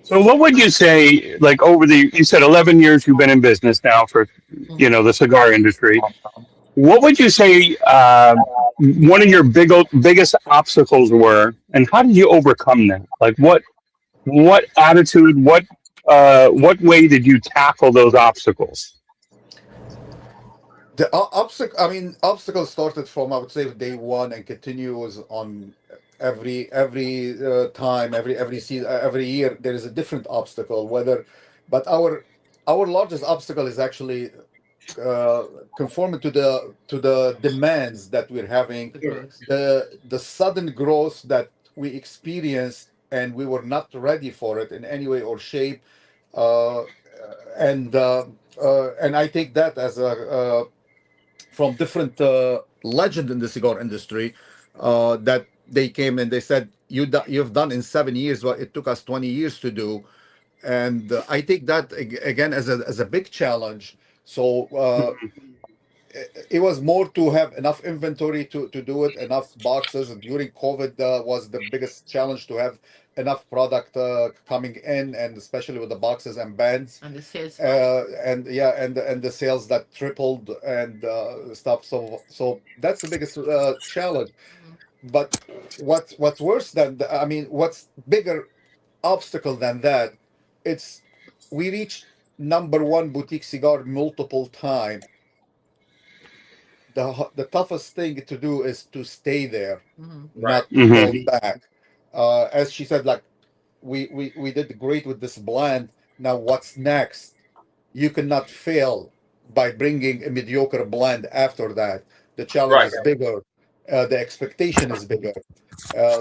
So what would you say, like over you said 11 years you've been in business now for, Mhm. the cigar industry. What would you say one of your biggest obstacles were, and how did you overcome that? Like what attitude, what way did you tackle those obstacles? The obstacle, I mean, obstacle started from, I would say, day one and continues on every time, every season, every year. There is a different obstacle. But our largest obstacle is actually uh, conforming to the demands that we're having, The growth. the sudden growth that we experienced, and we were not ready for it in any way or shape. Uh, and I take that as a from different legend in the cigar industry, that they came and they said, you've done in 7 years what it took us 20 years to do. And I take that again as a big challenge. So it was more to have enough inventory to do it, enough boxes. And during COVID was the biggest challenge to have enough product coming in, and especially with the boxes and bands. And the sales spike. And yeah, and the sales that tripled and stuff. So that's the biggest challenge. Mhm. But what's worse than I mean, what's bigger obstacle than that? It's we reached number one boutique cigar multiple time. The toughest thing to do is to stay there, Mhm. Right. not Hmm. go back. As she said, like we did great with this blend. Now what's next? You cannot fail by bringing a mediocre blend after that. The challenge Right. is bigger. The expectation is bigger.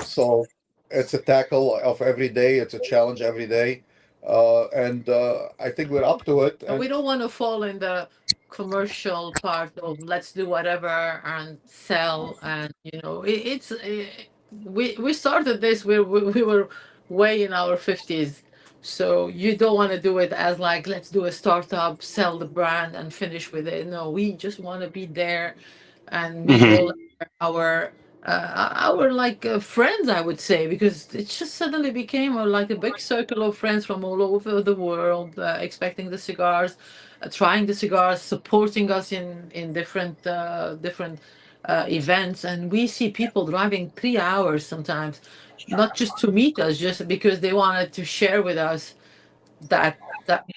So it's a tackle of every day. It's a challenge every day. and I think we're up to it. And we And don't want to fall in the commercial part of let's do whatever and sell. And we started this. We were way in our 50s, so you don't want to do it as like let's do a startup, sell the brand, and finish with it. No, we just want to be there and meet Hmm. all our like friends, I would say, because it just suddenly became like a big circle of friends from all over the world, expecting the cigars, trying the cigars, supporting us in different events. And we see people driving 3 hours sometimes, not just to meet us, just because they wanted to share with us that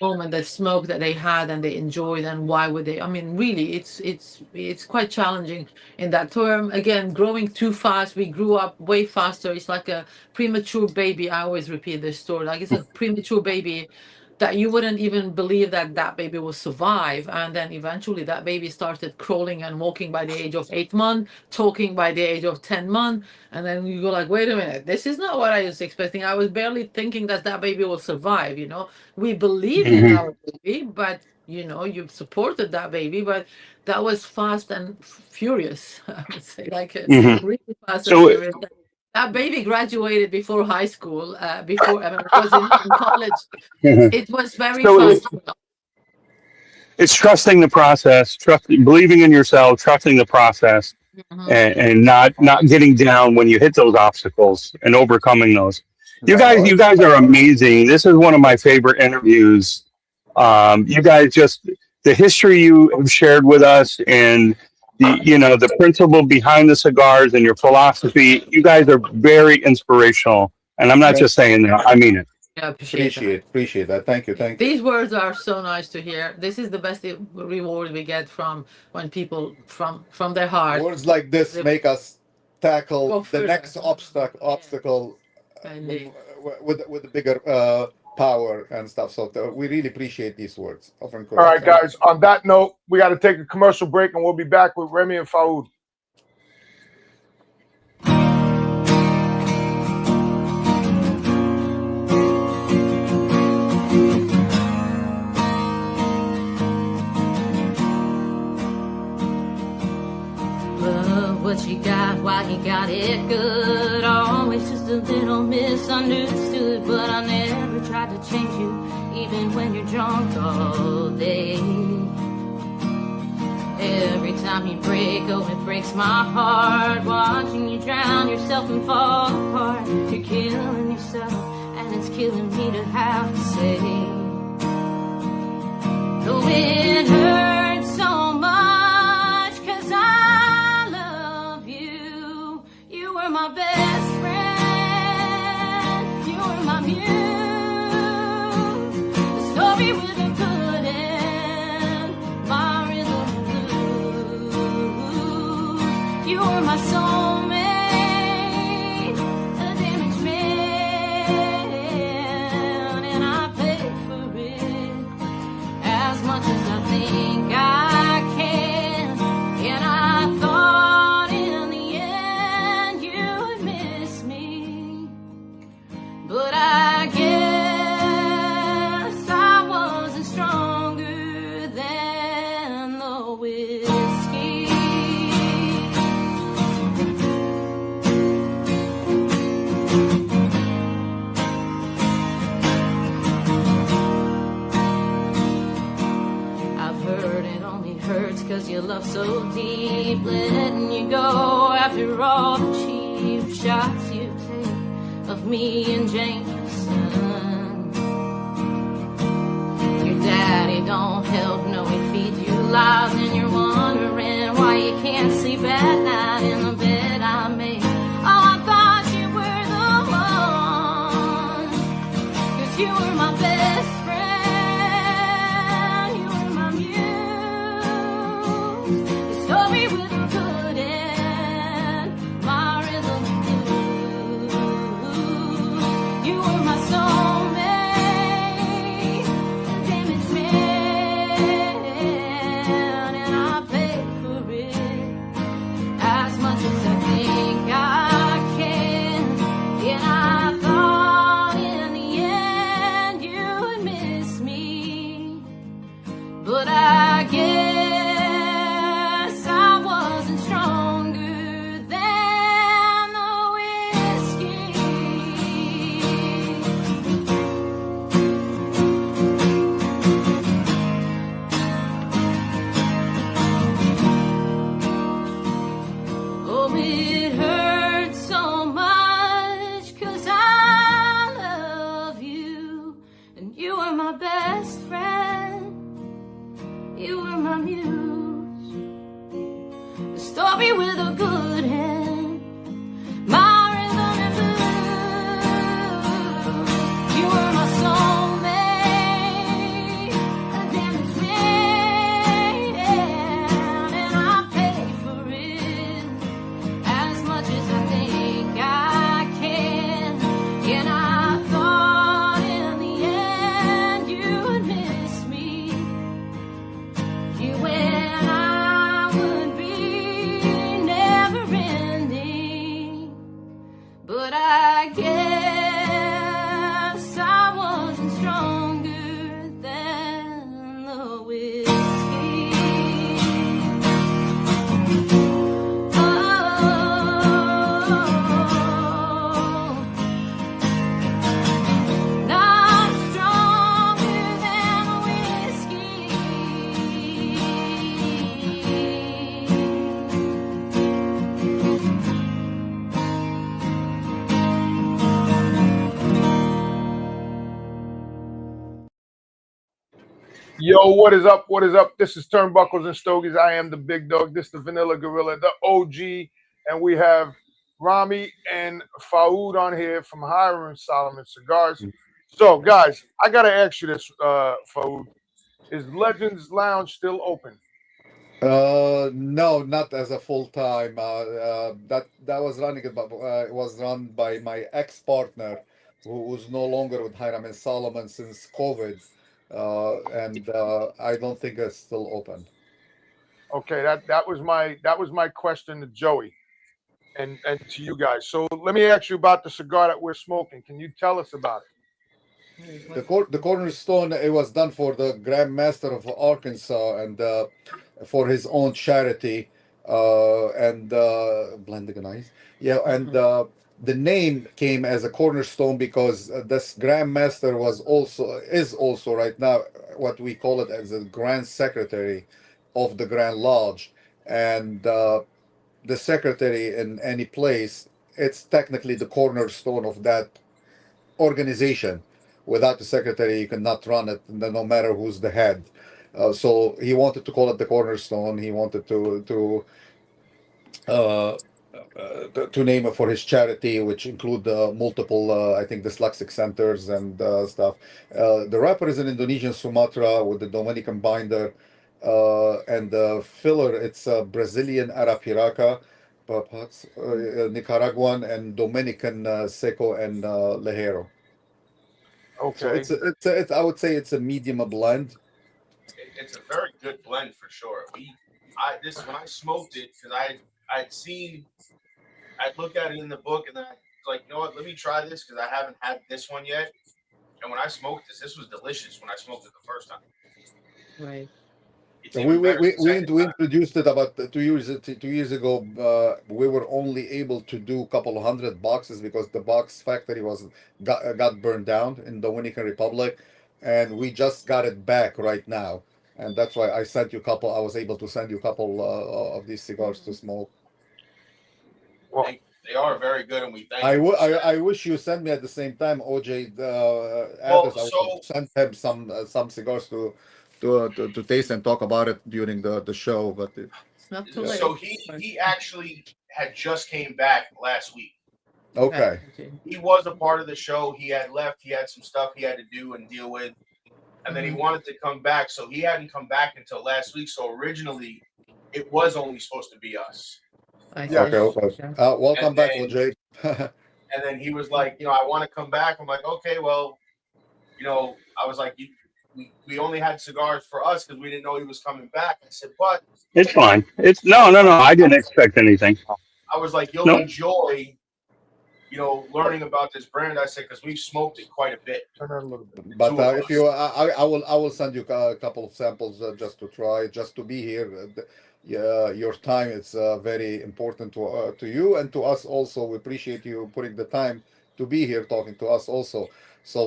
moment, that smoke that they had and they enjoyed. And why would they? I mean, really, it's quite challenging in that term. Again, growing too fast, we grew up way faster. It's like a premature baby. I always repeat this story, like it's a premature baby that you wouldn't even believe that that baby will survive. And then eventually that baby started crawling and walking by the age of 8 months, talking by the age of 10 months. And then you go like, wait a minute, this is not what I was expecting. I was barely thinking that that baby will survive. We believed in Hmm. our baby, but you've supported that baby, but that was fast and furious. I would say, like Hmm. really fast and So, furious. That baby graduated before high school, before I mean, it was in college. It was very so fast. it's trusting the process, believing in yourself, trusting the process, Mhm. and not getting down when you hit those obstacles and overcoming those. no, You guys are amazing. This is one of my favorite interviews. You guys just the history you have shared with us and the principle behind the cigars and your philosophy. You guys are very inspirational, and I'm not no, just saying that. I mean it. I appreciate that. appreciate that. Thank you, thank you. These words are so nice to hear. This is the best reward we get from when people from their heart Words like this they make us tackle go the further. next obstacle Indeed. with a bigger power and stuff. So we really appreciate these words of All encouragement. right, guys. On that note, we got to take a commercial break, and we'll be back with Remy and Faoud. Love what you got, why you got it good. Always just a little misunderstood, but I never tried to change you, even when you're drunk all day. Every time you break, oh, it breaks my heart. Watching you drown yourself and fall apart. You're killing yourself, and it's killing me to have to say. Though it hurts so much, 'cause I love you. You were my best friend. You were my muse. The story with a good end. My rhythm blues. You were my soulmate. A damaged man. And I paid for it. As much as I think I can. And I thought in the end you would miss me. But I guess I wasn't stronger than the whiskey. I've heard it only hurts 'cause you love so deep. Letting you go after all the cheap shots you take of me and Jameson. Your daddy don't help, no, he feeds you lies. And you're wondering why you can't sleep at night in the bed I made. Oh, I thought you were the one, 'cause you were my best friend. You were my muse. The story with a good end. My rhythm blues. You were my soulmate. A damaged man. but I guess I wasn't stronger than the whiskey. Oh, it hurts so much 'cause I love you, and you were my best friend. You were my muse, a story with a good end, my rhythm and blues. You were my soulmate, a damn man, and I paid for it as much as I think I can. And I thought in the end you would miss me. You and I would be never ending. But I guess I wasn't stronger than the whiskey. Oh, not stronger than whiskey. Yo, what is up? What is up? This is Turnbuckles and Stogies. I am the big dog. This is the Vanilla Gorilla, the OG. And we have Rami and Faoud on here from Hiram Solomon Cigars. So, guys, I got to ask you this, Faoud. Is Legends Lounge still open? No, not as a full time. That was running. It was run by my ex partner, who's no longer with Hiram and Solomon since COVID, and I don't think it's still open. Okay, that was my question to Joey and to you guys. So let me ask you about the cigar that we're smoking. Can you tell us about it? The cornerstone, it was done for the Grand Master of Arkansas and for his own charity, and blending and ice. Yeah, and the name came as a cornerstone because this Grand Master is also right now what we call it as a Grand Secretary of the Grand Lodge, and the secretary in any place, it's technically the cornerstone of that organization. Without the secretary, you cannot run it, no matter who's the head. So he wanted to call it the cornerstone. He wanted to name it for his charity, which include multiple, I think, dyslexic centers and stuff. The wrapper is in Indonesian Sumatra with the Dominican binder, and the filler, it's Brazilian Arapiraca, perhaps Nicaraguan and Dominican Seco and Lejero. Okay. So it's I would say it's a medium blend. It's a very good blend for sure. When I smoked it, because I'd looked at it in the book, and then I was like, you know what, let me try this because I haven't had this one yet. And when I smoked this was delicious when I smoked it the first time. Right. We introduced it about 2 years ago. We were only able to do a couple of 100 boxes because the box factory got burned down in Dominican Republic, and we just got it back right now, and that's why I sent you a couple. I was able to send you a couple of these cigars to smoke. Well, they are very good, and we thank I you. I wish you sent me at the same time, OJ, the address. I would send him some cigars to taste and talk about it during the show, but It's not too late. So he actually had just came back last week. okay. He was a part of the show. He had left. He had some stuff he had to do and deal with, and then he wanted to come back. So he hadn't come back until last week. So originally, it was only supposed to be us. Okay. Welcome back, OJ. And then he was like, I want to come back. I'm like, okay, well, I was like, we only had cigars for us because we didn't know he was coming back. I said, but it's fine. It's no. I didn't expect anything. I was like, you'll enjoy, learning about this brand, I said, because we've smoked it quite a bit. Turn that a little bit. But Two of if us. you, I will send you a couple of samples just to try, just to be here. Yeah, your time is very important to you and to us also. We appreciate you putting the time to be here talking to us also. So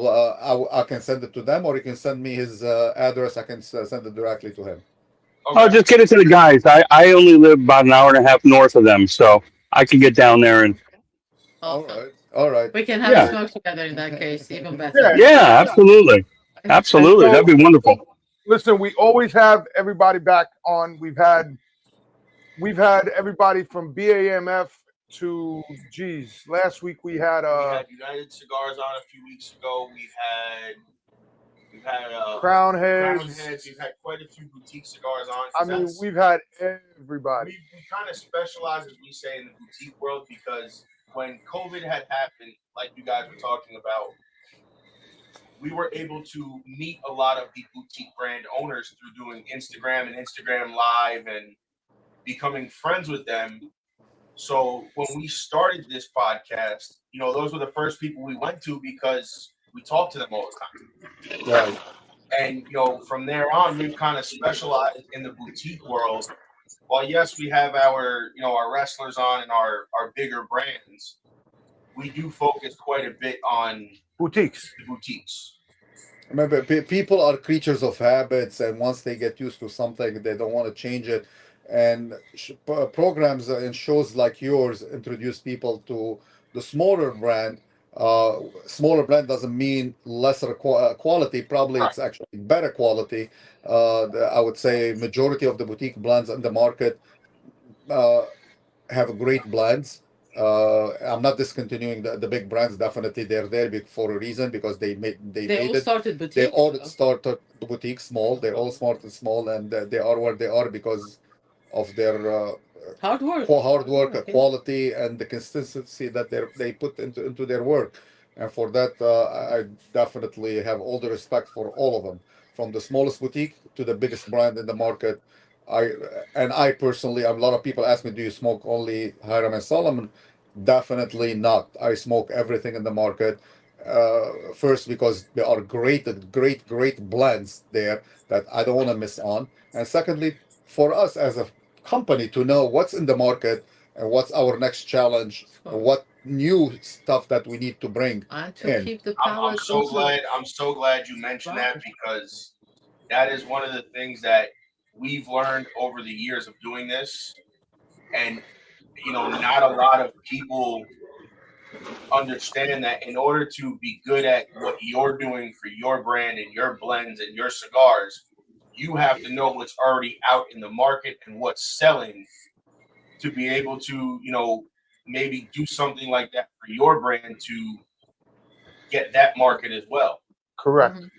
I can send it to them, or you can send me his address. I can send it directly to him. Oh, Okay. just get it to the guys. I only live about an hour and a half north of them, so I can get down there and All Awesome. right, all right. We can have a yeah, smoke together in that case, even Yeah. better. yeah, absolutely, And absolutely. That'd be wonderful. listen, we always have everybody back on. We've had everybody from BAMF to last week we had United Cigars on a few weeks ago. We've had Crown Crown Heads. Heads. We've had quite a few boutique cigars on. I mean, we've had everybody. we kind of specialize, as we say, in the boutique world, because when COVID had happened, like you guys were talking about, we were able to meet a lot of the boutique brand owners through doing Instagram and Instagram Live and becoming friends with them. So when we started this podcast, those were the first people we went to because we talked to them all the time. Right. And from there on, we've kind of specialized in the boutique world. While yes, we have our our wrestlers on and our bigger brands, we do focus quite a bit on Boutiques. the boutiques. Remember, people are creatures of habits, and once they get used to something, they don't want to change it. And programs and shows like yours introduce people to the smaller brand. Smaller brand doesn't mean lesser quality. Probably Right. it's actually better quality. I would say majority of the boutique blends in the market have great blends. I'm not discontinuing the big brands. Definitely, they're there for a reason because they made They all it. started They boutique. all started the boutique small. They're all started small, and they are where they are because of their Hard work. hard work, Yeah. quality, and the consistency that they put into their work. And for that, I definitely have all the respect for all of them, from the smallest boutique to the biggest brand in the market. I I personally, a lot of people ask me, "Do you smoke only Hiram and Solomon?" Definitely not. I smoke everything in the market. First, because there are great blends there that I don't want to miss on, and secondly, for us as a company to know what's in the market and what's our next challenge, and what new stuff that we need to bring And to in. keep the I'm palate so also. glad. I'm so glad you mentioned that, Right. because that is one of the things that we've learned over the years of doing this, and not a lot of people understand that in order to be good at what you're doing for your brand and your blends and your cigars, you have to know what's already out in the market and what's selling to be able to, maybe do something like that for your brand to get that market as well. Correct. Mhm.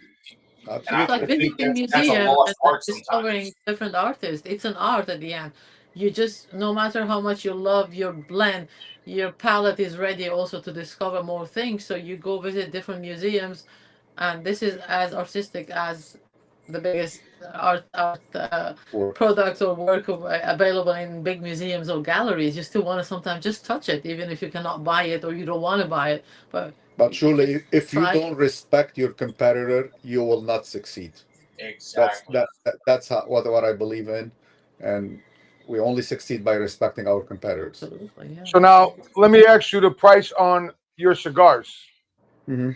And It's I Absolutely. like think visiting that's a museum lost and art discovering sometimes. different artists. It's an art at the end. You just, no matter how much you love your blend, your palate is ready also to discover more things. So you go visit different museums, and this is as artistic as the biggest art Or products or work available in big museums or galleries. You still want to sometimes just touch it, even if you cannot buy it or you don't want to buy it. But But you just surely, if you try don't respect your competitor, you will not succeed. Exactly. That's what I believe in, and we only succeed by respecting our competitors. absolutely, yeah. So now let me ask you the price on your cigars. Hmm.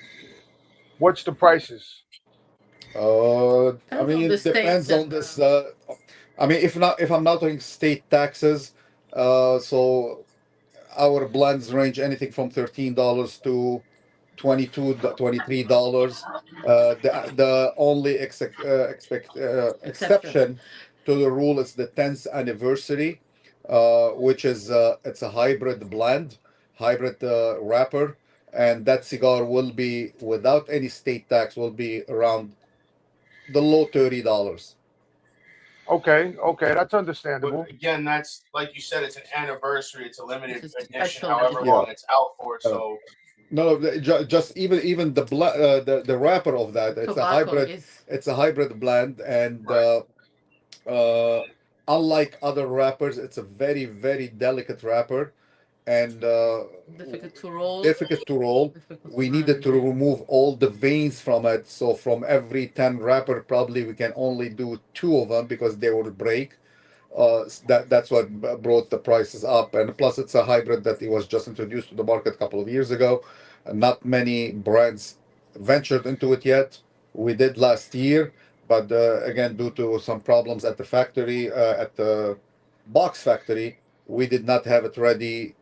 What's the prices? I Depends on mean, the it states depends that on this. I mean, if I'm not doing state taxes, so our blends range anything from $13 to 22, $23. The only exception. exception to the rule is the 10th anniversary, which is it's a hybrid blend, hybrid wrapper, and that cigar will be without any state tax will be around the low $30. Okay, that's But understandable. again, that's like you said, it's an anniversary, it's a It's limited a edition, special however edition. Yeah. long it's out for. So No, just even the wrapper of that, Tobacco is it's a hybrid blend, and right. uh, unlike other wrappers, it's a very delicate wrapper, and Difficult to roll. difficult to roll. Difficult to We needed to manage. remove all the veins from it. So from every 10 wrapper, probably we can only do two of them because they will break. That's what brought the prices up. And plus, it's a hybrid that it was just introduced to the market a couple of years ago. And not many brands ventured into it yet. We did last year, but again, due to some problems at the factory, at the box factory, we did not have it ready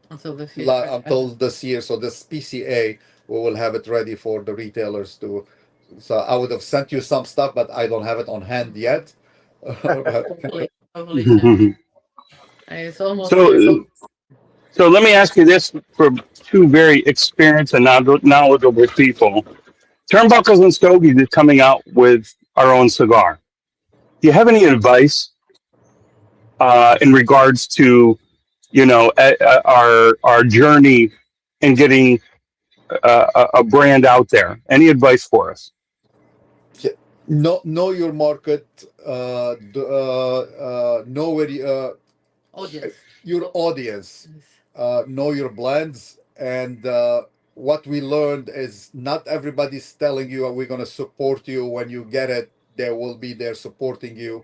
Until this year. until this year. So this PCA, we will have it ready for the retailers to. So I would have sent you some stuff, but I don't have it on hand yet. But Hopefully, hopefully soon. And it's almost there. So, so let me ask you this for two very experienced and knowledgeable people. Turnbuckles and Stogies is coming out with our own cigar. Do you have any advice in regards to, our journey in getting a brand out there? Any advice for us? know your market. Know where Audience. your audience. Know your blends, and what we learned is not everybody's telling you we're going to support you when you get it. They will be there supporting you,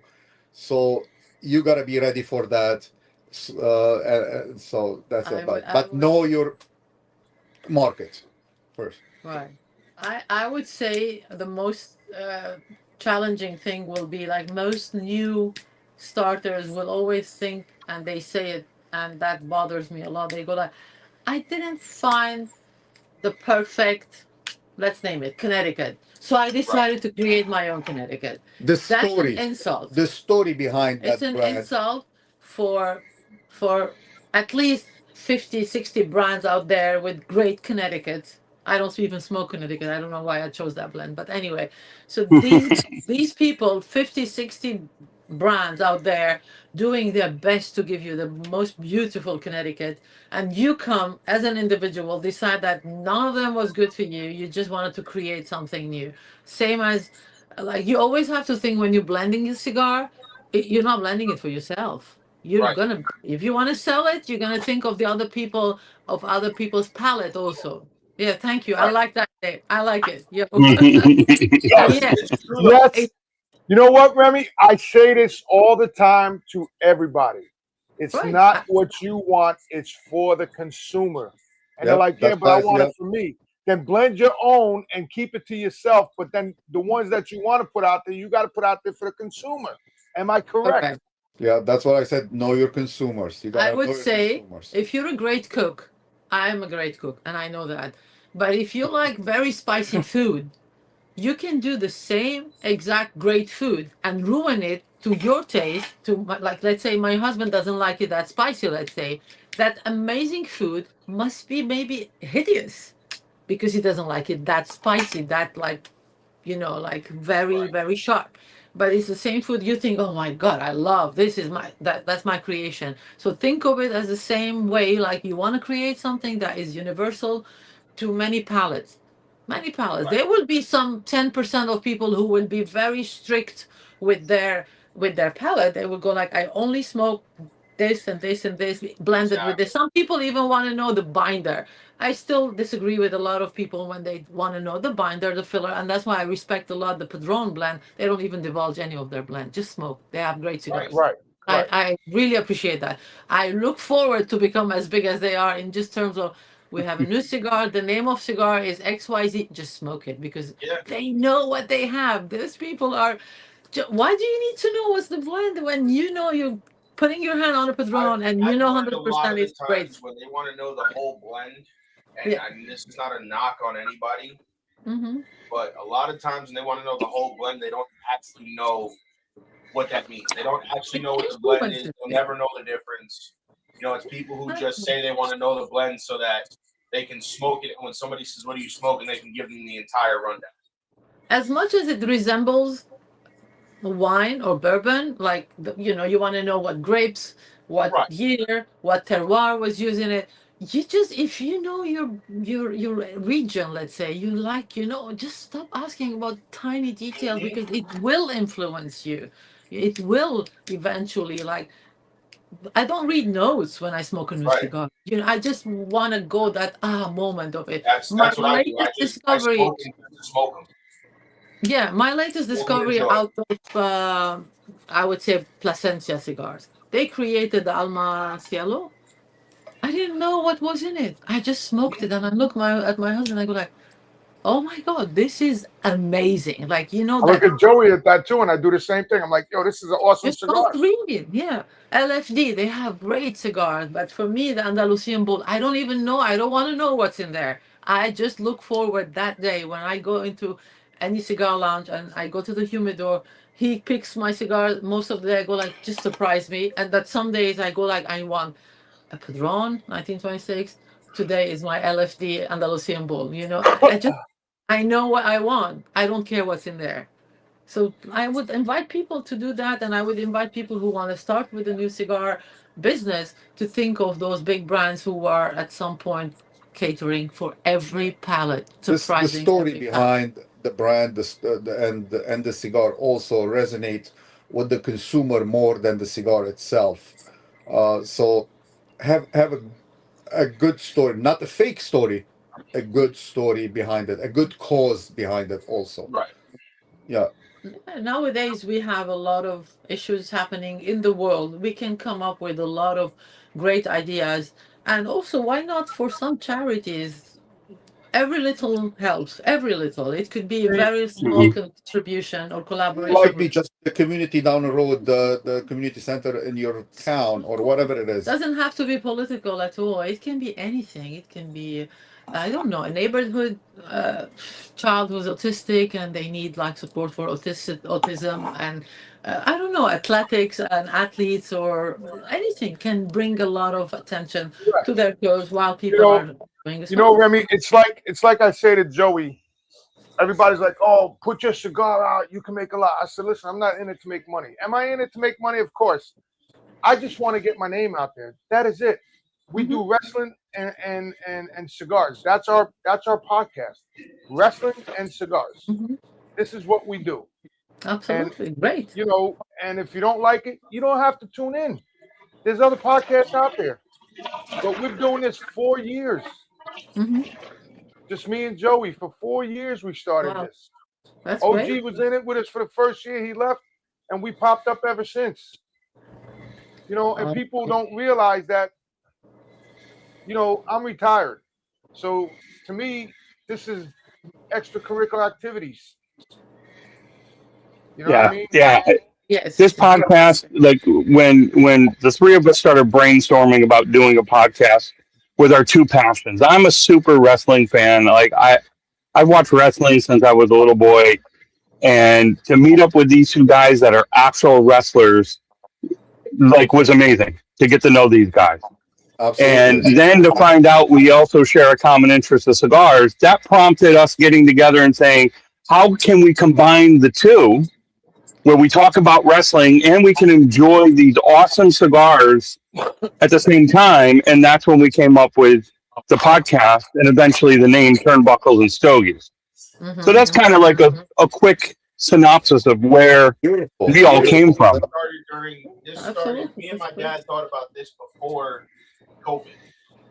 so you got to be ready for that. So that's I it. would, But know your market first. right. I would say the most challenging thing will be like most new starters will always think, and they say it, and that bothers me a lot. They go like, I didn't find the perfect, let's name it, Connecticut. So I decided to create my own Connecticut. The That's an story, insult. the story behind It's that an brand. insult for at least 50, 60 brands out there with great Connecticut. I don't even smoke Connecticut. I don't know why I chose that blend. But anyway, so these people, 50, 60 brands out there doing their best to give you the most beautiful Connecticut, and you come as an individual, decide that none of them was good for you. You just wanted to create something new. Same as like you always have to think when you're blending a cigar, you're not blending it for yourself. You're Right. gonna, if you want to sell it, you're gonna think of the other people, of other people's palate also. Yeah, thank you. I Right. like that. Dave. I like it. Yeah. Yes, Yeah. it's true though. Yes. It, You know what, Remy? I say this all the time to everybody. It's right. not what you want, it's for the consumer. And they're Yep, like, yeah, that's but I nice. want Yeah, it for me. Then blend your own and keep it to yourself. But then the ones that you want to put out there, you got to put out there for the consumer. Am I correct? Okay. yeah, that's what I said. Know your consumers. You I gotta know would your say consumers. if you're a great cook, I'm a great cook, and I know that. But if you like very spicy food, you can do the same exact great food and ruin it to your taste. Like, let's say my husband doesn't like it that spicy. Let's say that amazing food must be maybe hideous because he doesn't like it that spicy, that like like very, Right. very sharp. But it's the same food. You think, oh my God, I love this. Is my that's my creation. So think of it as the same way, like you want to create something that is universal to many palates. Many palates. Right. There will be some 10% of people who will be very strict with their palate. They will go like, I only smoke this and this and this blended with this. Exactly. Some people even want to know the binder. I still disagree with a lot of people when they want to know the binder, the filler, and that's why I respect a lot the Padron blend. They don't even divulge any of their blend, just smoke. They have great Right. cigars. Right. Right. I really appreciate that. I look forward to become as big as they are in just terms of we have a new cigar. The name of cigar is XYZ. Just smoke it because Yeah. they know what they have. Those people are. Why do you need to know what's the blend when you know you're putting your hand on a Padron and you I've know learned a lot 100% of the it's great? times when they want to know the whole blend, and Yeah. this is not a knock on anybody, Mm-hmm. but a lot of times when they want to know the whole blend, they don't actually know what that means. They don't actually know what the blend is. They'll never know the difference. It's people who just say they want to know the blend so that they can smoke it. And when somebody says, "What are you smoking?" they can give them the entire rundown. As much as it resembles wine or bourbon, like you want to know what grapes, what Right. year, what terroir was used in it. You just, if you know your region, let's say you like, just stop asking about tiny details Mhm. because it will influence you. It will eventually, like, I don't read notes when I smoke a new Right. cigar. I just want to go that moment of it. My That's what I do. latest I discovery, smoke them just to smoke them. yeah, my latest Smoke them and discovery enjoy. out of, I would say, Plasencia cigars. They created the Alma Cielo. I didn't know what was in it. I just smoked it, and I look at my husband. I go like, "Oh my God, this is amazing!" Like I look that. at Joey at that too, and I do the same thing. I'm like, yo, this is an awesome You don't cigar. read, yeah. LFD, they have great cigars, but for me, the Andalusian Bull, I don't even know. I don't want to know what's in there. I just look forward that day when I go into any cigar lounge and I go to the humidor. He picks my cigar. Most of the day, I go like, just surprise me. And that some days I go like, I want a Padron, 1926. Today is my LFD Andalusian Bull. I know what I want. I don't care what's in there. So I would invite people to do that, and I would invite people who want to start with a new cigar business to think of those big brands who are at some point catering for every palate, The surprising story every palate. behind the brand, and the cigar also resonate with the consumer more than the cigar itself. So have a good story, not a fake story, a good story behind it, a good cause behind it also. Right. Yeah. Nowadays, we have a lot of issues happening in the world. We can come up with a lot of great ideas. And also, why not for some charities? Every little helps, every little. It could be a very small Mhm. contribution or Might collaboration be with. just the community down the road, the community center in your town or whatever it is. Doesn't have to be political at all. It can be anything. It can be, I don't know, a neighborhood child who's autistic and they need like support for autism, and I don't know, athletics and athletes or anything can bring a lot of attention Right. to their cause while You people know, are doing a smoke. Remy, it's like I say to Joey. Everybody's like, "Oh, put your cigar out. You can make a lot." I said, "Listen, I'm not in it to make money. Am I in it to make money? Of course. I just want to get my name out there. That is it. We Hmm. do wrestling and cigars. That's our podcast. Wrestling and cigars. Hmm. This is what we do. And Absolutely. Great. and if you don't like it, you don't have to tune in. There's other podcasts out there. But we're doing this 4 years. Hmm. Just me and Joey. For 4 years we started Wow. this. That's OG great. was in it with us for the first year. He left, and we popped up ever since. And people don't realize that, I'm retired. So to me, this is extracurricular activities. You know what I mean? Yeah. Yes. This podcast, like when the three of us started brainstorming about doing a podcast with our two passions. I'm a super wrestling fan. Like I've watched wrestling since I was a little boy, and to meet up with these two guys that are actual wrestlers, like, was amazing to get to know these guys. And Absolutely. then to find out we also share a common interest of cigars, that prompted us getting together and saying, how can we combine the two where we talk about wrestling and we can enjoy these awesome cigars at the same time? And that's when we came up with the podcast and eventually the name Turnbuckles and Stogies. So that's kind of like a quick synopsis of where Beautiful. we all came from. Me and my dad thought about this before COVID.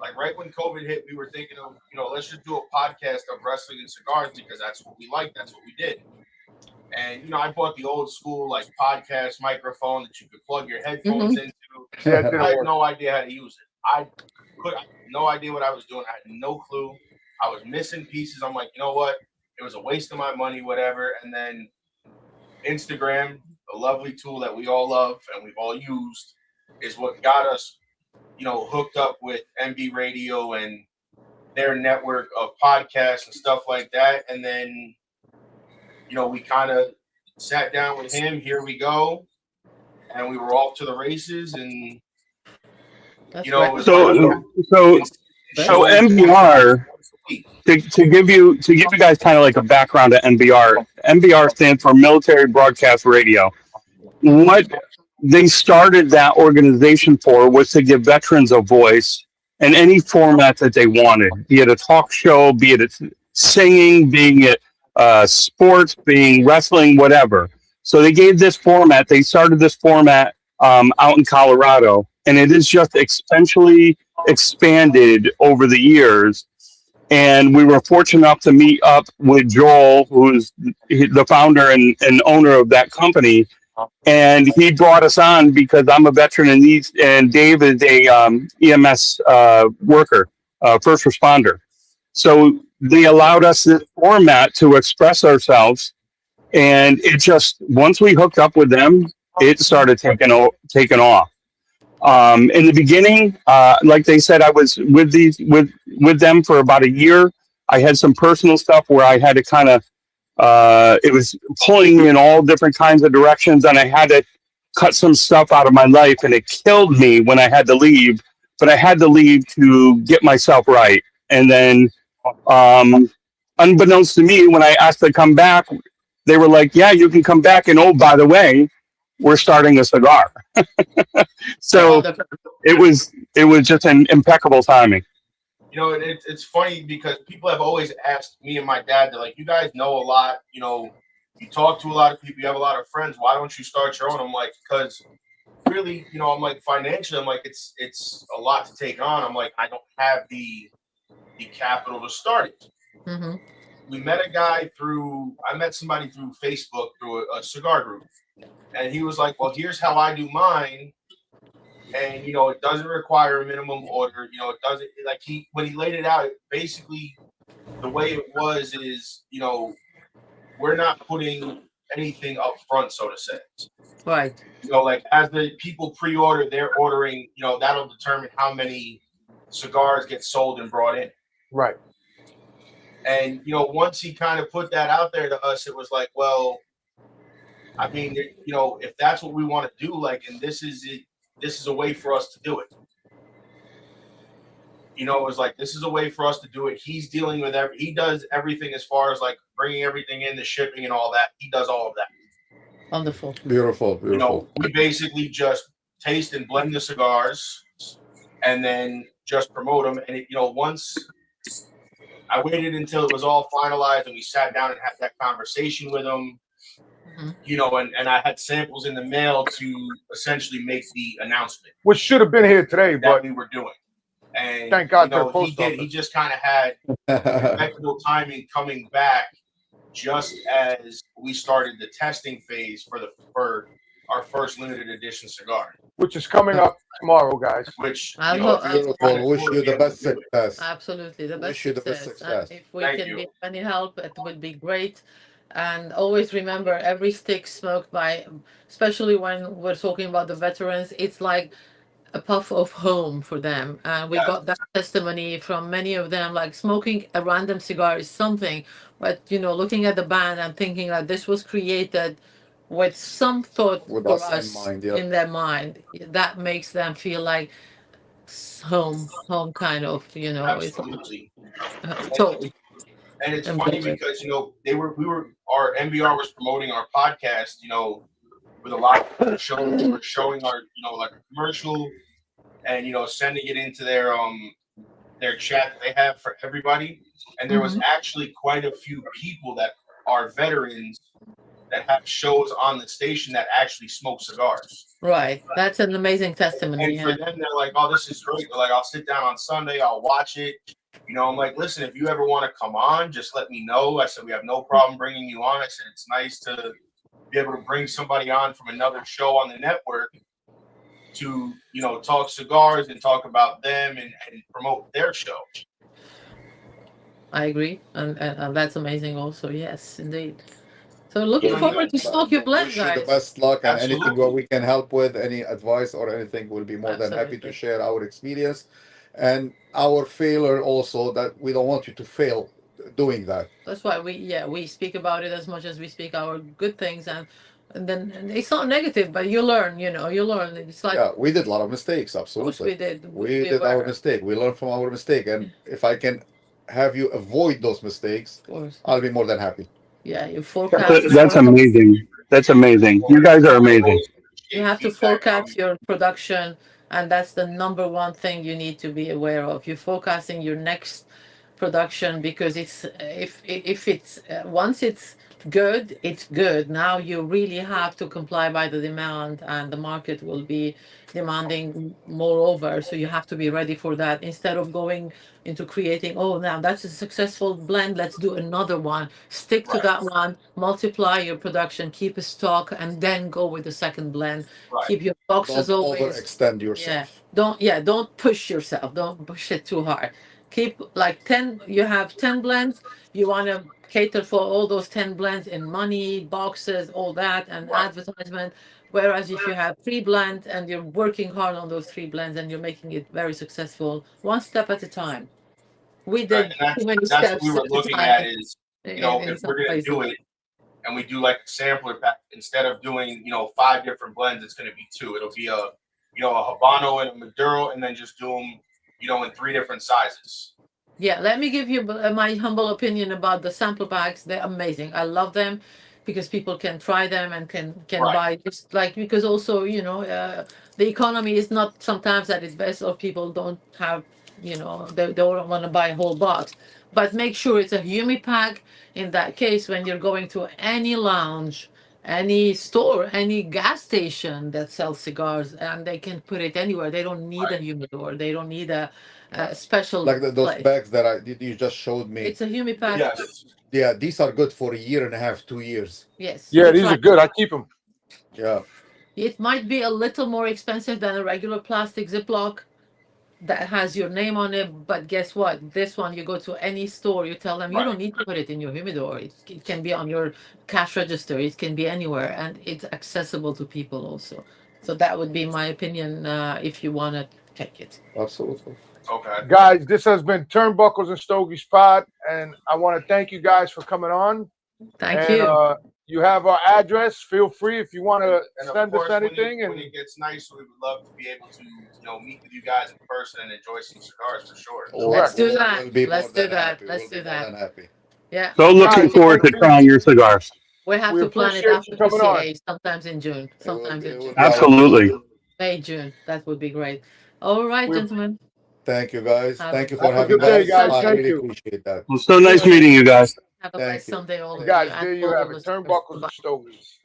Like right when COVID hit, we were thinking of, let's just do a podcast of wrestling and cigars because that's what we like. That's what we did. And, I bought the old school, like, podcast microphone that you could plug your headphones into. I had no idea how to use it. I had no idea what I was doing. I had no clue. I was missing pieces. I'm like, you know what? It was a waste of my money, whatever. And then Instagram, a lovely tool that we all love and we've all used, is what got us, hooked up with MB Radio and their network of podcasts and stuff like that. And then, we kind of sat down with him. Here we go. And we were off to the races. And, So MBR, to give you guys kind of like a background at MBR. MBR stands for Military Broadcast Radio. What they started that organization for was to give veterans a voice in any format that they wanted, be it a talk show, be it singing, being it sports, being wrestling, whatever. So they gave this format. They started this format out in Colorado, and it has just exponentially expanded over the years. And we were fortunate enough to meet up with Joel, who's the founder and owner of that company. And he brought us on because I'm a veteran, and Dave is a EMS worker, first responder. So they allowed us this format to express ourselves, and it just, once we hooked up with them, it started taking off. In the beginning, like they said, I was with them for about a year. I had some personal stuff where I had to kind of it was pulling me in all different kinds of directions, and I had to cut some stuff out of my life, and it killed me when I had to leave. But I had to leave to get myself right, and then unbeknownst to me, when I asked to come back, they were like, "Yeah, you can come back." And oh, by the way, we're starting a cigar. So it was just an impeccable timing. You know, it's funny because people have always asked me and my dad, they're like, you guys know a lot, you know, you talk to a lot of people, you have a lot of friends. Why don't you start your own? I'm like, because really, you know, I'm like, financially, I'm like, it's a lot to take on. I'm like, I don't have the capital to start it. Mm-hmm. We met I met somebody through Facebook, through a cigar group. And he was like, well, here's how I do mine. And, you know, it doesn't require a minimum order. You know, it doesn't, like, when he laid it out, basically the way it was is, you know, we're not putting anything up front, so to say. Right. You know, like, as the people pre-order, they're ordering, you know, that'll determine how many cigars get sold and brought in. Right. And, you know, once he kind of put that out there to us, it was like, well, I mean, you know, if that's what we want to do, like, and this is it. This is a way for us to do it. You know, it was like, this is a way for us to do it. He's dealing with he does everything as far as like bringing everything in, the shipping and all that. He does all of that. Wonderful. Beautiful. You know, we basically just taste and blend the cigars and then just promote them. And, you know, once I waited until it was all finalized and we sat down and had that conversation with him, you know, and I had samples in the mail to essentially make the announcement, which should have been here today, but we were doing. And thank God, you know, he just kind of had impeccable timing coming back just as we started the testing phase for our first limited edition cigar, which is coming up tomorrow, guys. Which beautiful. Wish you the best success. Absolutely, the best Wish you the best success. If we can be of any help, it would be great. And always remember, every stick smoked by, especially when we're talking about the veterans, it's like a puff of home for them. And we got that testimony from many of them, like smoking a random cigar is something, but, you know, looking at the band and thinking that this was created with some thought with for us in mind, in their mind, that makes them feel like home kind of, you know. Absolutely. Totally. And it's funny because, you know, our MBR was promoting our podcast, you know, with a lot of shows. We were showing our, you know, like a commercial and, you know, sending it into their chat that they have for everybody. And there was actually quite a few people that are veterans that have shows on the station that actually smoke cigars. Right. That's an amazing testimony. And for them, they're like, oh, this is great. They're like, I'll sit down on Sunday, I'll watch it. You know, I'm like, listen, if you ever want to come on, just let me know. I said, we have no problem bringing you on. I said, it's nice to be able to bring somebody on from another show on the network to, you know, talk cigars and talk about them and promote their show. I agree. And that's amazing also. Yes, indeed. So looking forward to smoke your blend, guys. The best luck and anything what we can help with, any advice or anything, we'll be more than happy to share our experience. And our failure also, that we don't want you to fail doing that. That's why we speak about it as much as we speak our good things, and then it's not negative, but you learn, you know, it's like we did a lot of mistakes, absolutely. We did our mistake. We learned from our mistake, and if I can have you avoid those mistakes, I'll be more than happy. Yeah, you forecast. That's amazing. That's amazing. You guys are amazing. You have to forecast your production. And that's the number one thing you need to be aware of. You're forecasting your next production, because it's if it's once it's good, it's good. Now you really have to comply by the demand, and the market will be demanding moreover. So you have to be ready for that instead of going into creating, oh, now that's a successful blend, let's do another one. Stick to Right. that one, multiply your production, keep a stock, and then go with the second blend. Right. Keep your boxes Don't always. overextend yourself. Don't push yourself. Don't push it too hard. Keep like 10, you have 10 blends, you want to cater for all those 10 blends in money, boxes, all that, and Right. advertisement. Whereas if you have 3 blends and you're working hard on those 3 blends and you're making it very successful, one step at a time. We Right. did And too many that's what we steps were at a looking time at is, in if some we're going to places. do it and we do like a sampler pack, instead of doing, 5 different blends, it's going to be 2. It'll be a Habano and a Maduro, and then just do them, in 3 different sizes. Yeah, let me give you my humble opinion about the sample packs. They're amazing. I love them because people can try them and can Right. buy just like, because also the economy is not sometimes at its best, or people don't have, they don't want to buy a whole box. But make sure it's a humi pack. In that case, when you're going to any lounge, any store, any gas station that sells cigars, and they can put it anywhere. They don't need a humidor. They don't need a special Like those place. bags that you just showed me. It's a humi pack. Yes. Yeah, these are good for a year and a half, 2 years. Yes. Yeah, you these try are good. I keep them. Yeah. It might be a little more expensive than a regular plastic Ziploc that has your name on it, but guess what? This one, you go to any store, you tell them you Right. don't need to put it in your humidor. It can be on your cash register. It can be anywhere, and it's accessible to people also. So that would be my opinion if you want to take it. Absolutely. Okay. Guys, this has been Turnbuckles and Stogie's Pod, and I want to thank you guys for coming on. Thank And you. you have our address. Feel free if you want to And of send us course, anything. when it gets nice, we would love to be able to, meet with you guys in person and enjoy some cigars for sure. Let's do We'll that. be Let's more do than that. happy. Let's We'll do be more that. than happy. Yeah. So looking Guys, forward to trying your cigars. We have we to plan it appreciate after you coming on. PCA, sometimes in June, sometimes in It will June. be our Absolutely. pleasure. May, June. That would be great. All right, We- gentlemen. Thank you, guys. Have Thank you Have for a having good day, us. guys. I Thank really you. appreciate that. Well, so nice meeting you guys. a Thank nice you. Sunday, all of you. Guys, and there you all have of it. the Turnbuckles listeners. and Stogies.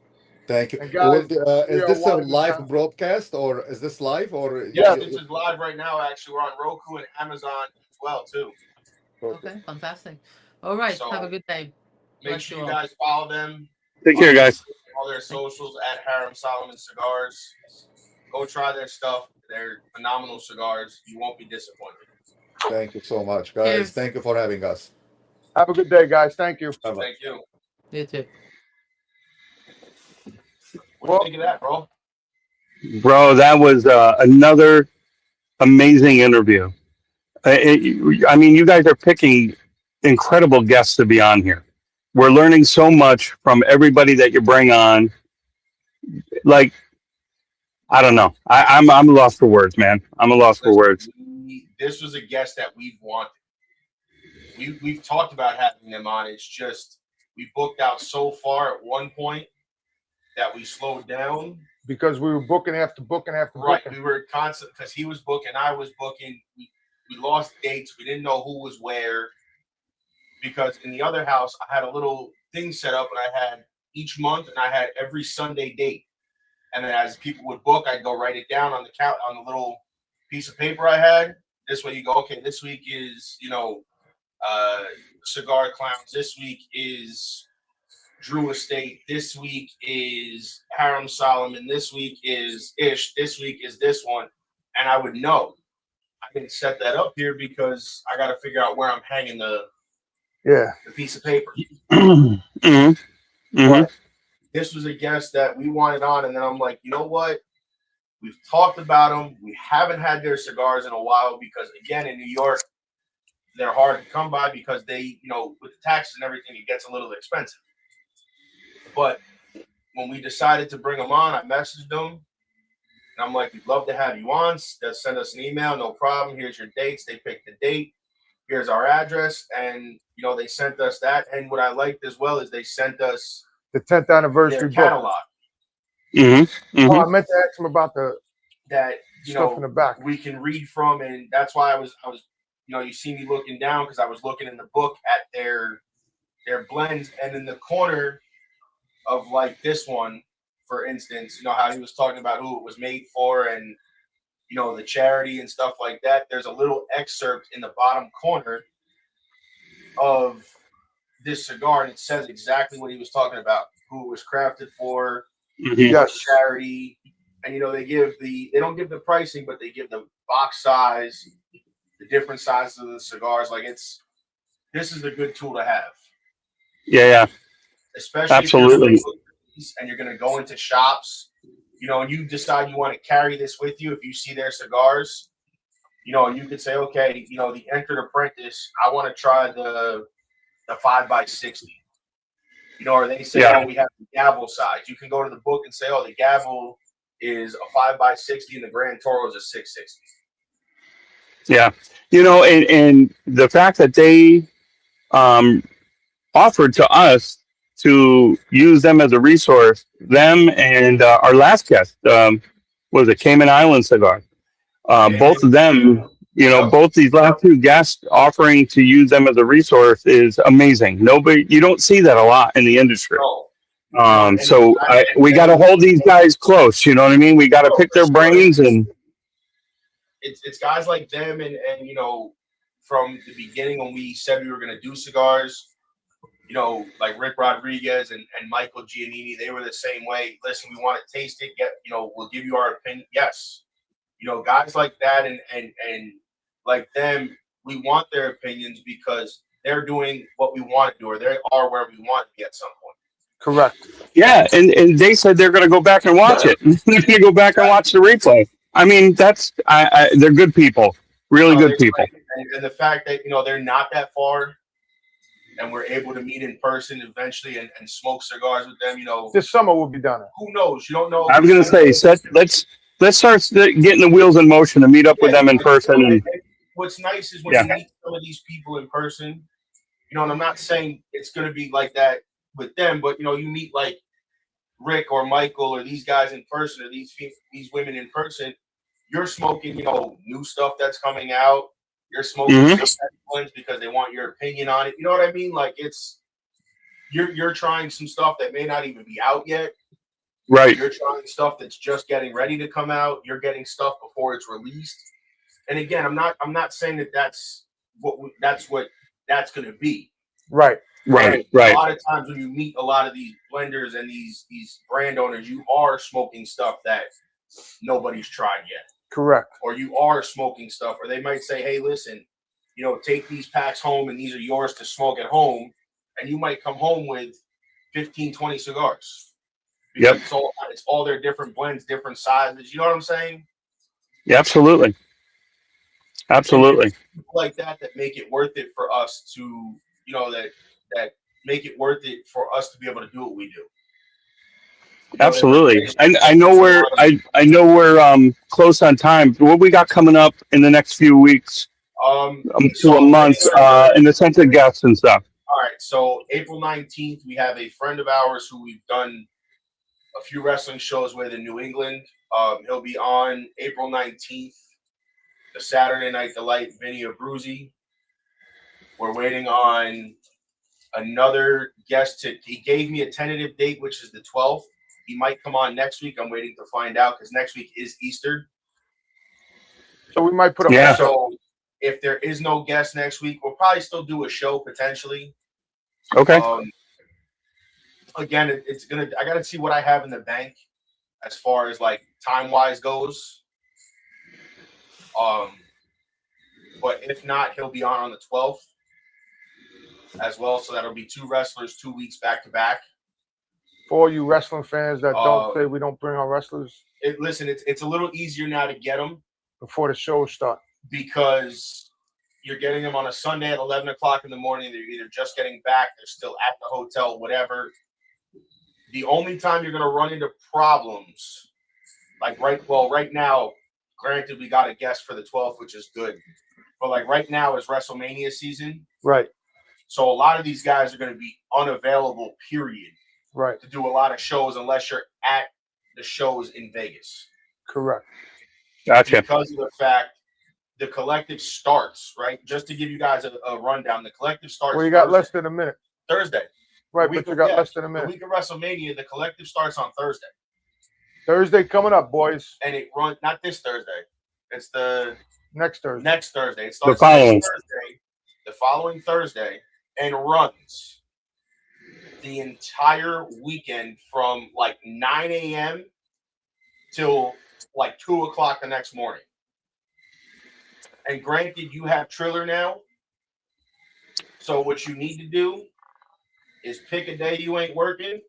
Thank you. And guys, we Is are this a winding live down. broadcast or is this live or? Yes, this is live right now. Actually, we're on Roku and Amazon as well too. Okay, fantastic. All right, So, have a good day. Make Bless sure you you all. guys follow them. Take care, guys. All their socials at Hiram Solomon Cigars. Go try their stuff. They're phenomenal cigars. You won't be disappointed. Thank you so much, guys. Cheers. Thank you for having us. Have a good day, guys. Thank you. Bye-bye. Thank you. You too. What do you think of that, bro? Bro, that was another amazing interview. I mean, you guys are picking incredible guests to be on here. We're learning so much from everybody that you bring on. Like, I don't know. I'm lost for words, man. I'm a lost for words. This was a guest that we've wanted. We've talked about having them on. It's just we booked out so far at one point that we slowed down. Because we were booking after booking after Right. booking. We were constant because he was booking, I was booking. We lost dates. We didn't know who was where. Because in the other house, I had a little thing set up and I had each month and I had every Sunday date. And then as people would book, I'd go write it down on the little piece of paper I had. This way you go, okay, this week is, Cigar Clowns. This week is Drew Estate. This week is Hiram Solomon. This week is Ish. This week is this one. And I would know. I can set that up here because I got to figure out where I'm hanging the piece of paper. But this was a guest that we wanted on, and then I'm like, you know what? We've talked about them. We haven't had their cigars in a while because, again, in New York, they're hard to come by because they, with the taxes and everything, it gets a little expensive. But when we decided to bring them on, I messaged them, and I'm like, we'd love to have you on. They'll send us an email, no problem. Here's your dates. They picked the date. Here's our address, and they sent us that. And what I liked as well is they sent us the 10th anniversary their book. catalog. Oh, I meant to ask him about the stuff in the back. We can read from, and that's why I was you see me looking down because I was looking in the book at their They're blends, and in the corner of like this one, for instance, you know how he was talking about who it was made for and you know the charity and stuff like that. There's a little excerpt in the bottom corner of this cigar, and it says exactly what he was talking about, who it was crafted for, Mhm. charity, and you know they don't give the pricing, but they give the box size, the different sizes of the cigars. Like this is a good tool to have, Yeah, especially absolutely. if you're and you're going to go into shops, you know, and you decide you want to carry this with you. If you see their cigars, you know, and you could say, okay, you know, the Entered Apprentice, I want to try the 5x60. You know, or they say, Yeah. oh, we have the gavel size. You can go to the book and say, oh, the gavel is a 5x60 and the Grand Toro is a 660. Yeah, you know, and the fact that they offered to us to use them as a resource, them and our last guest, was it Cayman Island Cigar? Both of them, you know, both these last two guests offering to use them as a resource is amazing. You don't see that a lot in the industry. So we got to hold these guys close. You know what I mean? We got to pick their brains, and it's guys like them and you know, from the beginning when we said we were going to do cigars, you know, like Rick Rodriguez and Michael Giannini, they were the same way. Listen, we want to taste it. You know, we'll give you our opinion. Yes. You know, guys like that and like them, we want their opinions because they're doing what we want to do, or they are where we want to be at some point. Correct. yeah, and they said they're going to go back and watch it. They're going to go back and watch the replay. I mean, they're good people, really good people. And the fact that, you know, they're not that far and we're able to meet in person eventually and smoke cigars with them, you know. This summer we'll be done it. Who knows? You don't know. I was going to say, let's start getting the wheels in motion to meet up with them in person. And what's nice is when you meet some of these people in person, you know, and I'm not saying it's going to be like that with them, but, you know, you meet like Rick or Michael or these guys in person or these women in person, you're smoking, you know, new stuff that's coming out. You're smoking stuff because they want your opinion on it. You know what I mean? Like you're trying some stuff that may not even be out yet. Right. You're trying stuff that's just getting ready to come out. You're getting stuff before it's released. And again, I'm not saying that's what that's going to be. Right. Right. A lot of times when you meet a lot of these blenders and these brand owners, you are smoking stuff that nobody's tried yet. Correct. Or you are smoking stuff, or they might say, hey, listen, you know, take these packs home and these are yours to smoke at home. And you might come home with 15, 20 cigars. Yep. It's all their different blends, different sizes. You know what I'm saying? Yeah, absolutely. Absolutely. People like that make it worth it for us to, you know, that make it worth it for us to be able to do what we do. Absolutely. I know we're close on time. What we got coming up in the next few weeks, to a month, in the sense of guests and stuff. All right. So April 19th, we have a friend of ours who we've done a few wrestling shows with in New England. He'll be on April 19th, the Saturday Night Delight, Vinny Abruzzi. We're waiting on another guest he gave me a tentative date, which is the 12th. He might come on next week. I'm waiting to find out because next week is Easter. So we might put up So if there is no guest next week, we'll probably still do a show potentially. Okay. Again, I got to see what I have in the bank as far as like time wise goes. But if not, he'll be on the 12th as well. So that'll be two wrestlers, 2 weeks back to back. For all you wrestling fans that don't say we don't bring our wrestlers. Listen, it's a little easier now to get them before the show starts because you're getting them on a Sunday at 11 o'clock in the morning. They're either just getting back, they're still at the hotel, whatever. The only time you're going to run into problems, like right now, granted, we got a guest for the 12th, which is good. But like right now is WrestleMania season. Right. So a lot of these guys are going to be unavailable, period. Right. To do a lot of shows unless you're at the shows in Vegas. Correct. Gotcha. Because of the fact the collective starts, right? Just to give you guys a rundown, the collective starts. Well, you got less than a minute. Thursday. Right, but you got less than a The minute. week of WrestleMania, the collective starts on Thursday. Thursday coming up, boys. And it runs, not this Thursday. It's the next Thursday. Next Thursday. It starts next Thursday, the following Thursday, and runs the entire weekend from like 9 a.m. till like 2 o'clock the next morning. And granted, you have Triller now. So what you need to do is pick a day you ain't working,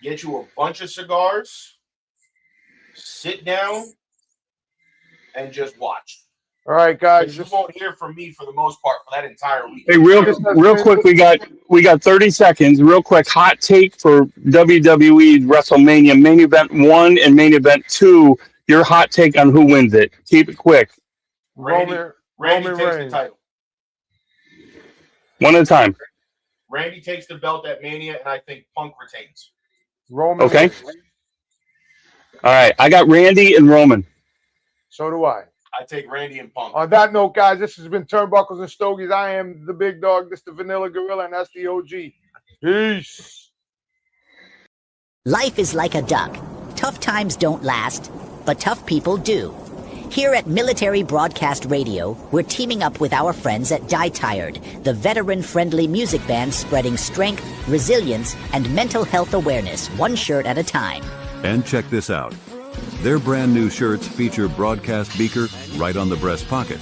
get you a bunch of cigars, sit down, and just watch. All right, guys. You won't hear from me for the most part for that entire week. Hey, real quick, we got 30 seconds. Real quick, hot take for WWE WrestleMania main event 1 and main event 2. Your hot take on who wins it. Keep it quick. Randy takes the title. One at a time. Randy takes the belt at Mania, and I think Punk retains. Roman. Okay. Reigns. All right. I got Randy and Roman. So do I. I take Randy and Punk. On that note, guys, this has been Turnbuckles and Stogies. I am the big dog. This is the Vanilla Gorilla, and that's the OG. Peace. Life is like a duck. Tough times don't last, but tough people do. Here at Military Broadcast Radio, we're teaming up with our friends at Die Tired, the veteran-friendly music band spreading strength, resilience, and mental health awareness one shirt at a time. And check this out. Their brand new shirts feature broadcast beaker right on the breast pocket.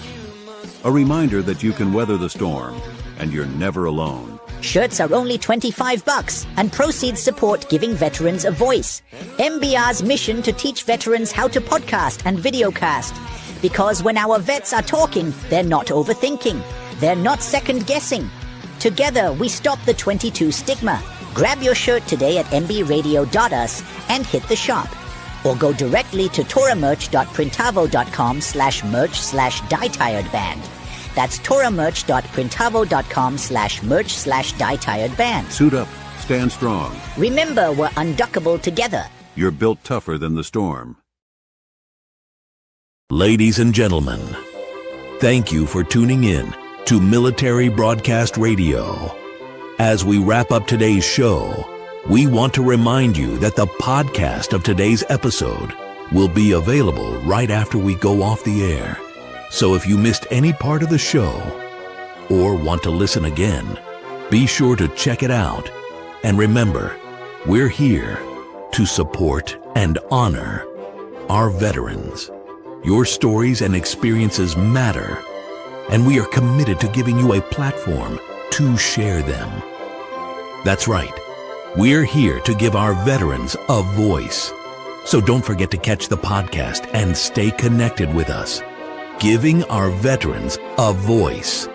A reminder that you can weather the storm, and you're never alone. Shirts are only $25, and proceeds support giving veterans a voice. MBR's mission to teach veterans how to podcast and videocast. Because when our vets are talking, they're not overthinking. They're not second-guessing. Together, we stop the 22 stigma. Grab your shirt today at mbradio.us and hit the shop. Or go directly to toramerch.printavo.com/merch/dietiredband. That's toramerch.printavo.com/merch/dietiredband. Suit up, stand strong. Remember, we're unduckable together. You're built tougher than the storm. Ladies and gentlemen, thank you for tuning in to Military Broadcast Radio. As we wrap up today's show, we want to remind you that the podcast of today's episode will be available right after we go off the air. So if you missed any part of the show or want to listen again, be sure to check it out. And remember, we're here to support and honor our veterans. Your stories and experiences matter, and we are committed to giving you a platform to share them. That's right. We're here to give our veterans a voice. So don't forget to catch the podcast and stay connected with us. Giving our veterans a voice.